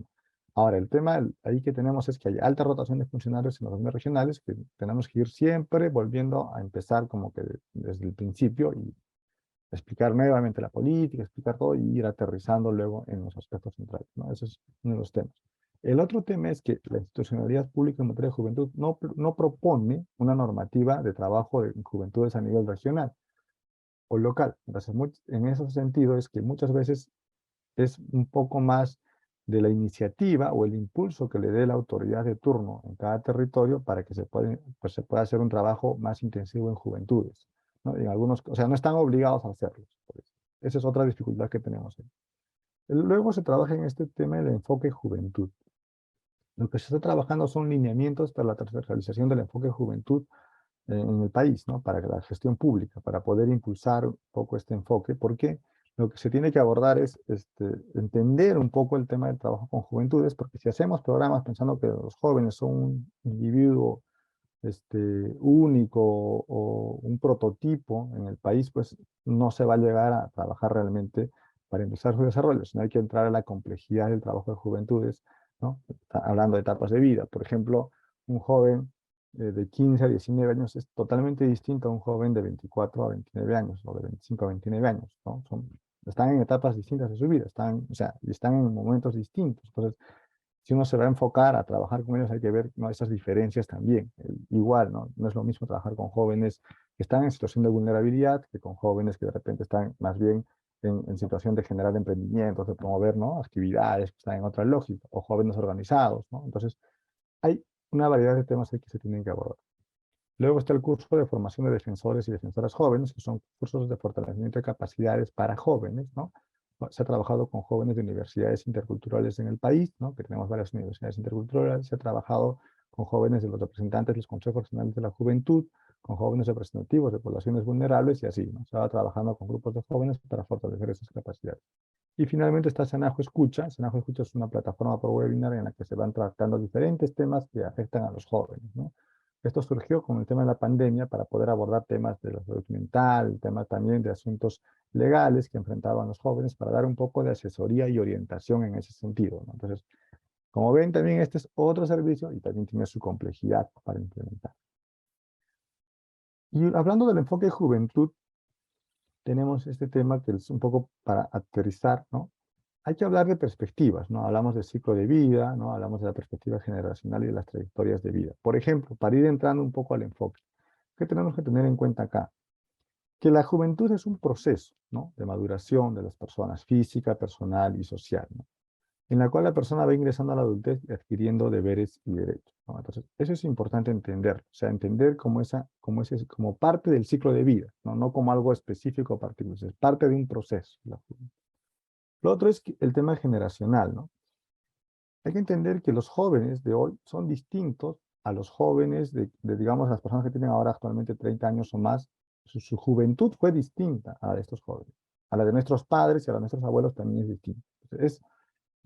Ahora, el tema ahí que tenemos es que hay alta rotación de funcionarios en los gobiernos regionales, que tenemos que ir siempre volviendo a empezar como que desde el principio y explicar nuevamente la política, explicar todo y ir aterrizando luego en los aspectos centrales, ¿no? Ese es uno de los temas. El otro tema es que la institucionalidad pública en materia de juventud no propone una normativa de trabajo de juventudes a nivel regional o local. Entonces, en ese sentido es que muchas veces es un poco más de la iniciativa o el impulso que le dé la autoridad de turno en cada territorio para que se pueda hacer un trabajo más intensivo en juventudes, ¿no? En algunos, o sea, no están obligados a hacerlo. Esa es otra dificultad que tenemos ahí. Luego se trabaja en este tema del enfoque juventud. Lo que se está trabajando son lineamientos para la transversalización del enfoque de juventud en el país, ¿no? Para la gestión pública, para poder impulsar un poco este enfoque, porque lo que se tiene que abordar es entender un poco el tema del trabajo con juventudes, porque si hacemos programas pensando que los jóvenes son un individuo único o un prototipo en el país, pues no se va a llegar a trabajar realmente para impulsar su desarrollo, sino hay que entrar a la complejidad del trabajo de juventudes, ¿no? Hablando de etapas de vida. Por ejemplo, un joven de 15 a 19 años es totalmente distinto a un joven de 24 a 29 años o de 25 a 29 años, ¿no? Están en etapas distintas de su vida, o sea, y están en momentos distintos. Entonces, si uno se va a enfocar a trabajar con ellos, hay que ver, ¿no?, esas diferencias también. Igual, ¿no? No es lo mismo trabajar con jóvenes que están en situación de vulnerabilidad que con jóvenes que de repente están más bien en situación de generar emprendimientos, de promover, ¿no?, actividades que están en otra lógica, o jóvenes organizados, ¿no? Entonces, hay una variedad de temas ahí que se tienen que abordar. Luego está el curso de formación de defensores y defensoras jóvenes, que son cursos de fortalecimiento de capacidades para jóvenes, ¿no? Se ha trabajado con jóvenes de universidades interculturales en el país, ¿no? Que tenemos varias universidades interculturales. Se ha trabajado con jóvenes de los representantes de los consejos nacionales de la juventud, con jóvenes representativos de poblaciones vulnerables y así, ¿no? Se va trabajando con grupos de jóvenes para fortalecer esas capacidades. Y finalmente está Senajo Escucha. Senajo Escucha es una plataforma por webinar en la que se van tratando diferentes temas que afectan a los jóvenes, ¿no? Esto surgió con el tema de la pandemia para poder abordar temas de la salud mental, temas también de asuntos legales que enfrentaban los jóvenes, para dar un poco de asesoría y orientación en ese sentido, ¿no? Entonces, como ven, también este es otro servicio y también tiene su complejidad para implementar. Y hablando del enfoque de juventud, tenemos este tema que es un poco para aterrizar, ¿no? Hay que hablar de perspectivas, ¿no? Hablamos del ciclo de vida, ¿no? Hablamos de la perspectiva generacional y de las trayectorias de vida. Por ejemplo, para ir entrando un poco al enfoque, ¿qué tenemos que tener en cuenta acá? Que la juventud es un proceso, ¿no?, de maduración de las personas, física, personal y social, ¿no?, en la cual la persona va ingresando a la adultez y adquiriendo deberes y derechos, ¿no? Entonces, eso es importante entender, o sea, entender como parte del ciclo de vida, ¿no? No como algo específico o particular, es parte de un proceso. Lo otro es el tema generacional, ¿no? Hay que entender que los jóvenes de hoy son distintos a los jóvenes digamos, las personas que tienen ahora actualmente 30 años o más. Su juventud fue distinta a la de estos jóvenes. A la de nuestros padres y a la de nuestros abuelos también es distinta.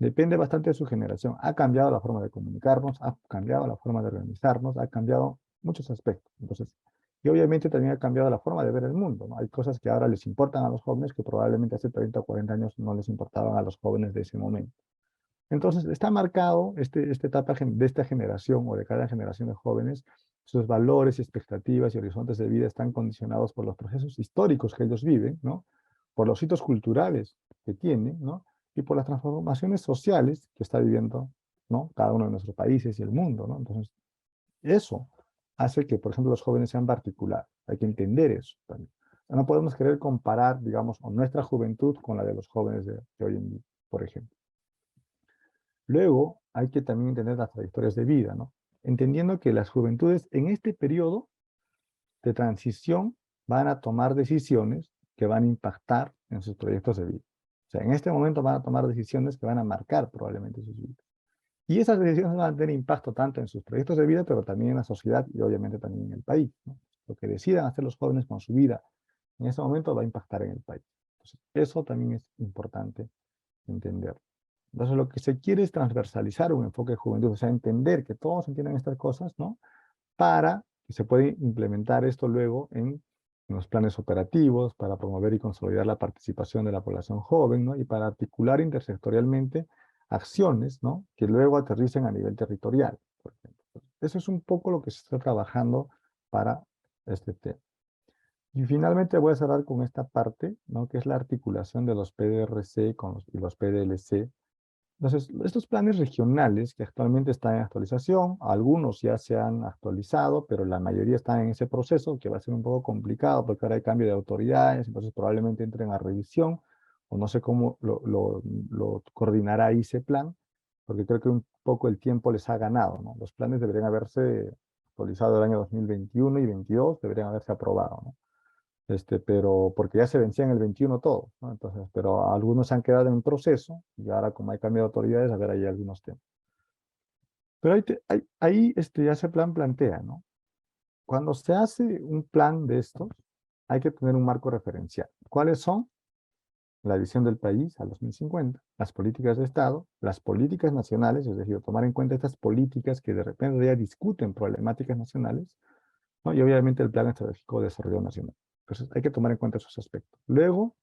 Depende bastante de su generación. Ha cambiado la forma de comunicarnos, ha cambiado la forma de organizarnos, ha cambiado muchos aspectos. Entonces, y obviamente también ha cambiado la forma de ver el mundo, ¿no? Hay cosas que ahora les importan a los jóvenes que probablemente hace 30 o 40 años no les importaban a los jóvenes de ese momento. Entonces, está marcado esta etapa de esta generación o de cada generación de jóvenes, sus valores, expectativas y horizontes de vida están condicionados por los procesos históricos que ellos viven, ¿no? Por los hitos culturales que tienen, ¿no? Y por las transformaciones sociales que está viviendo, ¿no?, cada uno de nuestros países y el mundo, ¿no? Entonces, eso hace que, por ejemplo, los jóvenes sean particulares. Hay que entender eso también. No podemos querer comparar, digamos, nuestra juventud con la de los jóvenes de hoy en día, por ejemplo. Luego, hay que también entender las trayectorias de vida, ¿no? Entendiendo que las juventudes en este periodo de transición van a tomar decisiones que van a impactar en sus proyectos de vida. O sea, en este momento van a tomar decisiones que van a marcar probablemente sus vidas. Y esas decisiones van a tener impacto tanto en sus proyectos de vida, pero también en la sociedad y obviamente también en el país, ¿no? Lo que decidan hacer los jóvenes con su vida en ese momento va a impactar en el país. Entonces, eso también es importante entender. Entonces, lo que se quiere es transversalizar un enfoque de juventud, o sea, entender que todos entienden estas cosas, ¿no?, para que se pueda implementar esto luego en los planes operativos, para promover y consolidar la participación de la población joven, ¿no?, y para articular intersectorialmente acciones, ¿no?, que luego aterricen a nivel territorial, por ejemplo. Eso es un poco lo que se está trabajando para este tema. Y finalmente voy a cerrar con esta parte, ¿no?, que es la articulación de los PDRC y los PDLC. Entonces, estos planes regionales que actualmente están en actualización, algunos ya se han actualizado, pero la mayoría están en ese proceso, que va a ser un poco complicado porque ahora hay cambio de autoridades, entonces probablemente entren a revisión, o no sé cómo lo coordinará ese plan, porque creo que un poco el tiempo les ha ganado, ¿no? Los planes deberían haberse actualizado el año 2021 y 2022, deberían haberse aprobado, ¿no? Pero porque ya se vencía en el 21 todo, ¿no? Entonces, pero algunos se han quedado en proceso y ahora como hay cambio de autoridades, a ver, hay algunos temas. Pero ahí ya ese plan plantea, ¿no? Cuando se hace un plan de estos, hay que tener un marco referencial. ¿Cuáles son? La visión del país a 2050, las políticas de Estado, las políticas nacionales, es decir, tomar en cuenta estas políticas que de repente ya discuten problemáticas nacionales, ¿no? Y obviamente el Plan Estratégico de Desarrollo Nacional. Entonces hay que tomar en cuenta esos aspectos. Luego,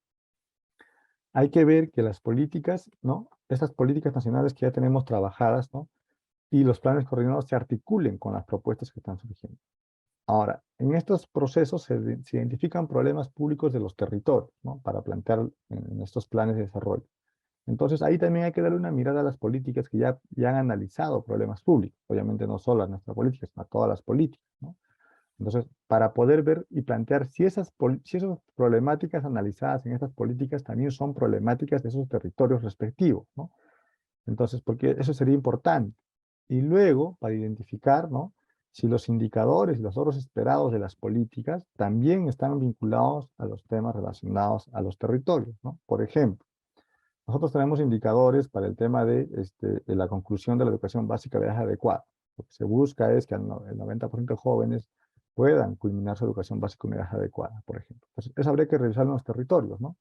hay que ver que las políticas, ¿no? Estas políticas nacionales que ya tenemos trabajadas, ¿no? Y los planes coordinados se articulen con las propuestas que están surgiendo. Ahora, en estos procesos se identifican problemas públicos de los territorios, ¿no? Para plantear en estos planes de desarrollo. Entonces, ahí también hay que darle una mirada a las políticas que ya han analizado problemas públicos. Obviamente no solo a nuestra política, sino a todas las políticas, ¿no? Entonces, para poder ver y plantear si esas problemáticas analizadas en estas políticas también son problemáticas de esos territorios respectivos, ¿no? Entonces, porque eso sería importante. Y luego, para identificar, ¿no? Si los indicadores y los logros esperados de las políticas también están vinculados a los temas relacionados a los territorios, ¿no? Por ejemplo, nosotros tenemos indicadores para el tema de la conclusión de la educación básica de edad adecuada. Lo que se busca es que el 90% de jóvenes puedan culminar su educación básica en edad adecuada, por ejemplo. Entonces, eso habría que revisar en los territorios, ¿no?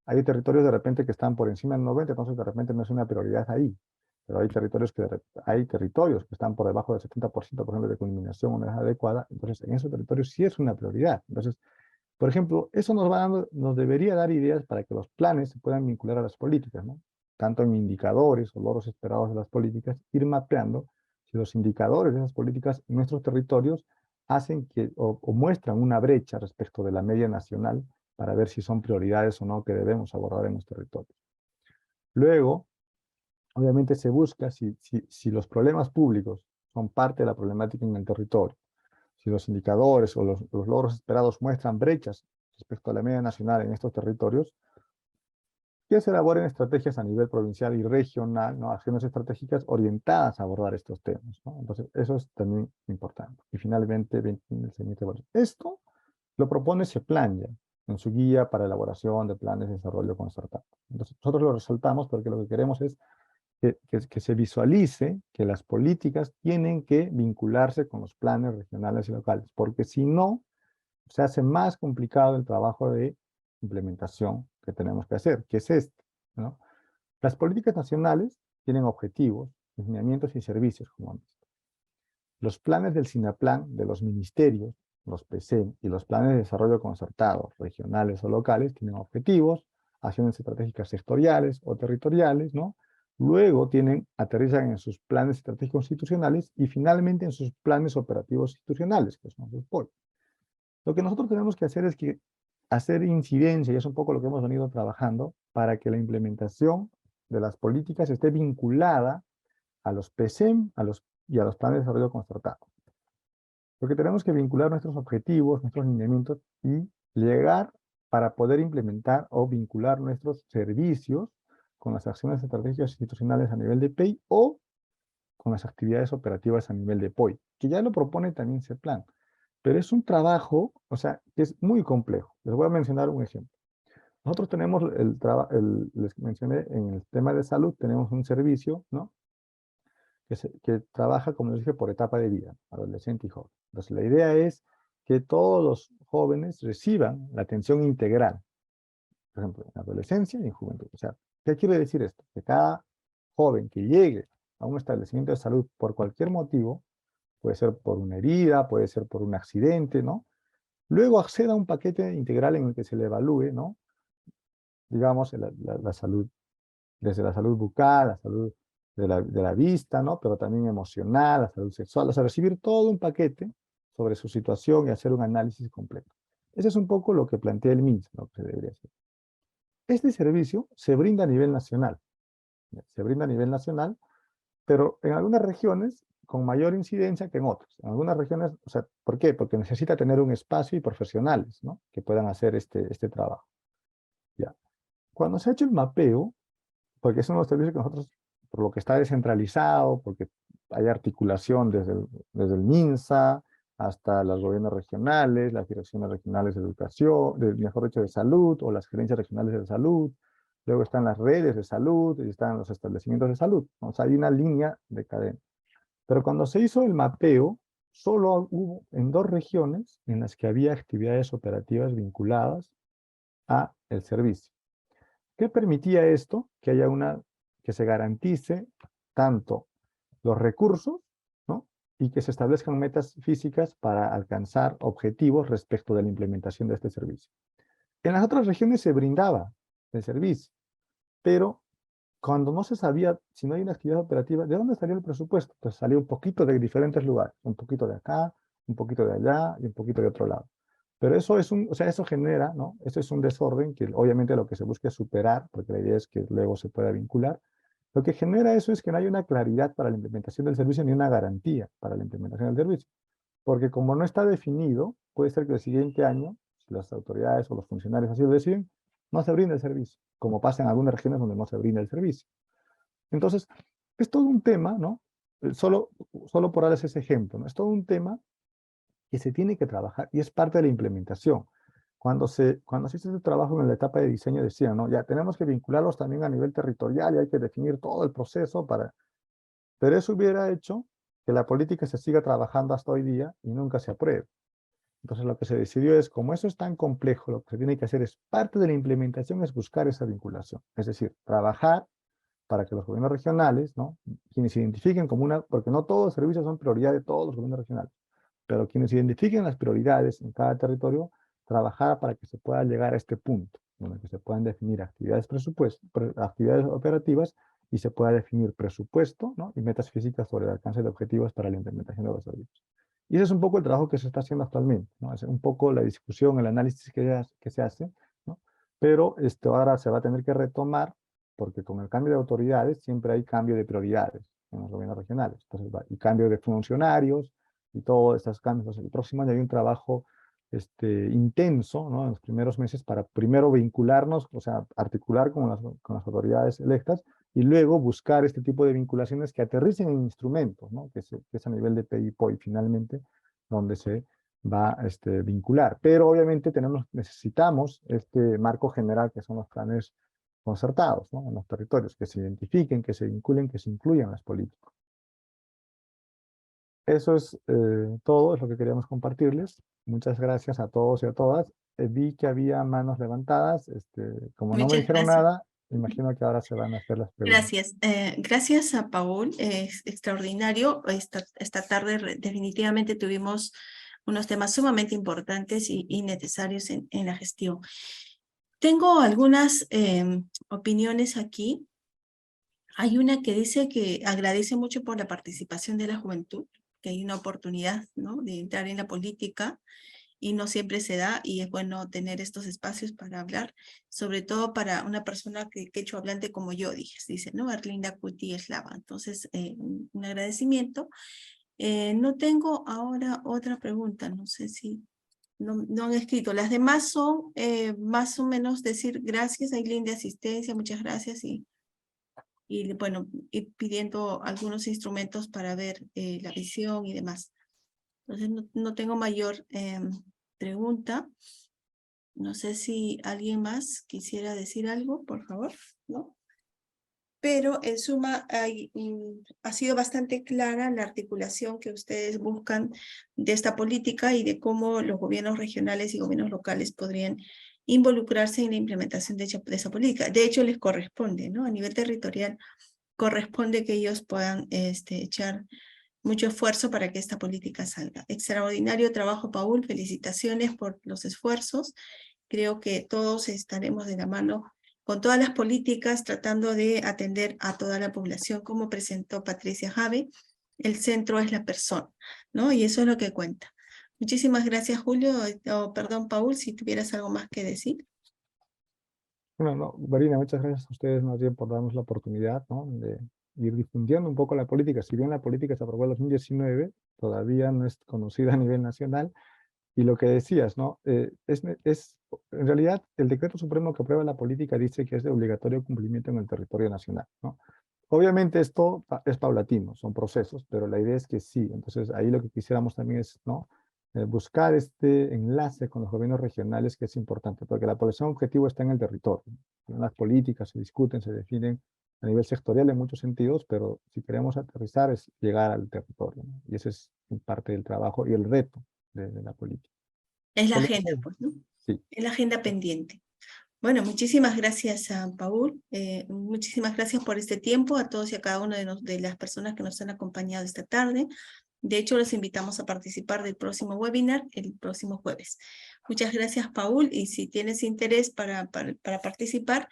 Hay territorios de repente que están por encima del 90, entonces de repente no es una prioridad ahí. Pero hay territorios que están por debajo del 70%, por ejemplo, de culminación en edad adecuada. Entonces, en esos territorios sí es una prioridad. Entonces, por ejemplo, eso nos debería dar ideas para que los planes se puedan vincular a las políticas, ¿no? Tanto en indicadores o logros esperados de las políticas, ir mapeando si los indicadores de esas políticas en nuestros territorios hacen o muestran una brecha respecto de la media nacional para ver si son prioridades o no que debemos abordar en los territorios. Luego, obviamente se busca si los problemas públicos son parte de la problemática en el territorio, si los indicadores o los logros esperados muestran brechas respecto a la media nacional en estos territorios, que se elaboren estrategias a nivel provincial y regional, ¿no? Acciones estratégicas orientadas a abordar estos temas, ¿no? Entonces, eso es también importante. Y finalmente, el siguiente valor. Esto lo propone CEPLAN ya, en su guía para elaboración de planes de desarrollo concertado. Entonces, nosotros lo resaltamos porque lo que queremos es que se visualice que las políticas tienen que vincularse con los planes regionales y locales, porque si no, se hace más complicado el trabajo de implementación que tenemos que hacer, que es este, ¿no? Las políticas nacionales tienen objetivos, lineamientos y servicios, como han visto. Los planes del SINAPLAN de los ministerios, los PCM y los planes de desarrollo concertado, regionales o locales, tienen objetivos, acciones estratégicas sectoriales o territoriales, ¿no? Luego aterrizan en sus planes estratégicos institucionales y finalmente en sus planes operativos institucionales, que son sus POI. Lo que nosotros tenemos que hacer es hacer incidencia, y es un poco lo que hemos venido trabajando, para que la implementación de las políticas esté vinculada a los PCM y a los planes de desarrollo concertado. Porque tenemos que vincular nuestros objetivos, nuestros lineamientos y llegar para poder implementar o vincular nuestros servicios con las acciones estratégicas institucionales a nivel de PEI o con las actividades operativas a nivel de POI, que ya lo propone también CEPLAN. Pero es un trabajo, o sea, que es muy complejo. Les voy a mencionar un ejemplo. Nosotros tenemos les mencioné, en el tema de salud, tenemos un servicio, ¿no? Que trabaja, como les dije, por etapa de vida, adolescente y joven. Entonces, la idea es que todos los jóvenes reciban la atención integral, por ejemplo, en adolescencia y en juventud. O sea, ¿qué quiere decir esto? Que cada joven que llegue a un establecimiento de salud por cualquier motivo, puede ser por una herida, puede ser por un accidente, ¿no? Luego acceda a un paquete integral en el que se le evalúe, ¿no? Digamos, la salud, desde la salud bucal, la salud de la vista, ¿no? Pero también emocional, la salud sexual, o sea, recibir todo un paquete sobre su situación y hacer un análisis completo. Ese es un poco lo que plantea el MINSA, lo que se debería hacer. Este servicio se brinda a nivel nacional. Se brinda a nivel nacional, pero en algunas regiones con mayor incidencia que en otras. En algunas regiones, o sea, ¿por qué? Porque necesita tener un espacio y profesionales, ¿no? Que puedan hacer este trabajo. Ya. Cuando se ha hecho el mapeo, porque es uno de los servicios que nosotros, por lo que está descentralizado, porque hay articulación desde el MINSA hasta los gobiernos regionales, las direcciones regionales de educación, mejor dicho, de salud, o las gerencias regionales de salud, luego están las redes de salud, y están los establecimientos de salud. O sea, hay una línea de cadena. Pero cuando se hizo el mapeo, solo hubo en 2 regiones en las que había actividades operativas vinculadas a el servicio. ¿Qué permitía esto? Que haya que se garantice tanto los recursos, ¿no? Y que se establezcan metas físicas para alcanzar objetivos respecto de la implementación de este servicio. En las otras regiones se brindaba el servicio, pero cuando no se sabía si no hay una actividad operativa, ¿de dónde salía el presupuesto? Pues salía un poquito de diferentes lugares, un poquito de acá, un poquito de allá y un poquito de otro lado. Pero eso es o sea, eso genera, ¿no? Eso es un desorden que obviamente lo que se busca es superar, porque la idea es que luego se pueda vincular. Lo que genera eso es que no hay una claridad para la implementación del servicio ni una garantía para la implementación del servicio. Porque como no está definido, puede ser que el siguiente año, si las autoridades o los funcionarios así lo deciden, no se brinda el servicio, como pasa en algunas regiones donde no se brinda el servicio. Entonces, es todo un tema, ¿no? Solo por darles ese ejemplo, ¿no? Es todo un tema que se tiene que trabajar y es parte de la implementación. Cuando se hizo ese trabajo en la etapa de diseño decían, ¿no? Ya tenemos que vincularlos también a nivel territorial y hay que definir todo el proceso para... Pero eso hubiera hecho que la política se siga trabajando hasta hoy día y nunca se apruebe. Entonces lo que se decidió es, como eso es tan complejo, lo que se tiene que hacer es, parte de la implementación es buscar esa vinculación. Es decir, trabajar para que los gobiernos regionales, ¿no? Quienes se identifiquen como porque no todos los servicios son prioridad de todos los gobiernos regionales, pero quienes identifiquen las prioridades en cada territorio, trabajar para que se pueda llegar a este punto, en el que se puedan definir actividades operativas y se pueda definir presupuesto, ¿no? Y metas físicas sobre el alcance de objetivos para la implementación de los servicios. Y ese es un poco el trabajo que se está haciendo actualmente, ¿no? Es un poco la discusión, el análisis que se hace, ¿no? Pero ahora se va a tener que retomar porque con el cambio de autoridades siempre hay cambio de prioridades en los gobiernos regionales. Entonces, y cambio de funcionarios y todos estos cambios. Entonces, el próximo año hay un trabajo intenso, ¿no? En los primeros meses para primero vincularnos, o sea, articular con las autoridades electas y luego buscar este tipo de vinculaciones que aterricen en instrumentos, ¿no? Que es a nivel de PIPOI finalmente, donde se va a vincular. Pero obviamente necesitamos este marco general que son los planes concertados, ¿no? En los territorios, que se identifiquen, que se vinculen, que se incluyan las políticas. Eso es todo, es lo que queríamos compartirles. Muchas gracias a todos y a todas. Vi que había manos levantadas. Como no me Muchas dijeron gracias. nada, imagino que ahora se van a hacer las preguntas. Gracias. Gracias a Paul, es extraordinario. Esta tarde definitivamente tuvimos unos temas sumamente importantes y necesarios en la gestión. Tengo algunas opiniones aquí. Hay una que dice que agradece mucho por la participación de la juventud, que hay una oportunidad, ¿no?, de entrar en la política y no siempre se da, y es bueno tener estos espacios para hablar, sobre todo para una persona quechua hablante como yo, dice, ¿no? Arlinda Cuti Eslava. Entonces, un agradecimiento. No tengo ahora otra pregunta, no sé si no han escrito. Las demás son más o menos decir gracias, Aileen, de asistencia, muchas gracias, y bueno, ir pidiendo algunos instrumentos para ver la visión y demás. Entonces no tengo mayor pregunta. No sé si alguien más quisiera decir algo, por favor, ¿no? Pero en suma ha sido bastante clara la articulación que ustedes buscan de esta política y de cómo los gobiernos regionales y gobiernos locales podrían involucrarse en la implementación de esa política. De hecho, les corresponde, ¿no? A nivel territorial, corresponde que ellos puedan echar mucho esfuerzo para que esta política salga. Extraordinario trabajo, Paul. Felicitaciones por los esfuerzos. Creo que todos estaremos de la mano con todas las políticas tratando de atender a toda la población, como presentó Patricia Jave. El centro es la persona, ¿no? Y eso es lo que cuenta. Muchísimas gracias, Julio. Perdón, Paul, si tuvieras algo más que decir. Bueno, no, Marina, muchas gracias a ustedes más bien por darnos la oportunidad, ¿no? De ir difundiendo un poco la política. Si bien la política se aprobó en 2019, todavía no es conocida a nivel nacional. Y lo que decías, ¿no? En realidad, el decreto supremo que aprueba la política dice que es de obligatorio cumplimiento en el territorio nacional, ¿no? Obviamente esto es paulatino, son procesos, pero la idea es que sí. Entonces, ahí lo que quisiéramos también es, ¿no? Buscar este enlace con los gobiernos regionales, que es importante, porque la población objetivo está en el territorio. Las políticas se discuten, se definen a nivel sectorial en muchos sentidos, pero si queremos aterrizar es llegar al territorio, ¿no? Y ese es parte del trabajo y el reto de la política. Es la Por lo agenda, tanto, pues, ¿no? sí. Es la agenda pendiente. Bueno, muchísimas gracias a Paul, muchísimas gracias por este tiempo, a todos y a cada una de las personas que nos han acompañado esta tarde. De hecho, los invitamos a participar del próximo webinar el próximo jueves. Muchas gracias, Paul, y si tienes interés para participar,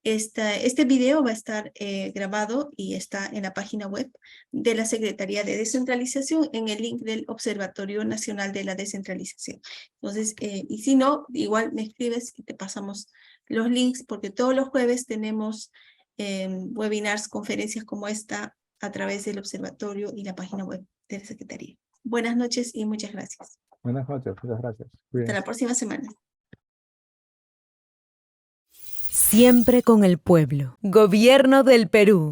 este video va a estar grabado y está en la página web de la Secretaría de Descentralización en el link del Observatorio Nacional de la Descentralización. Entonces, y si no, igual me escribes y te pasamos los links, porque todos los jueves tenemos webinars, conferencias como esta a través del observatorio y la página web de la Secretaría. Buenas noches y muchas gracias. Buenas noches, muchas gracias. Hasta Cuídense. la próxima semana. Siempre con el pueblo. Gobierno del Perú.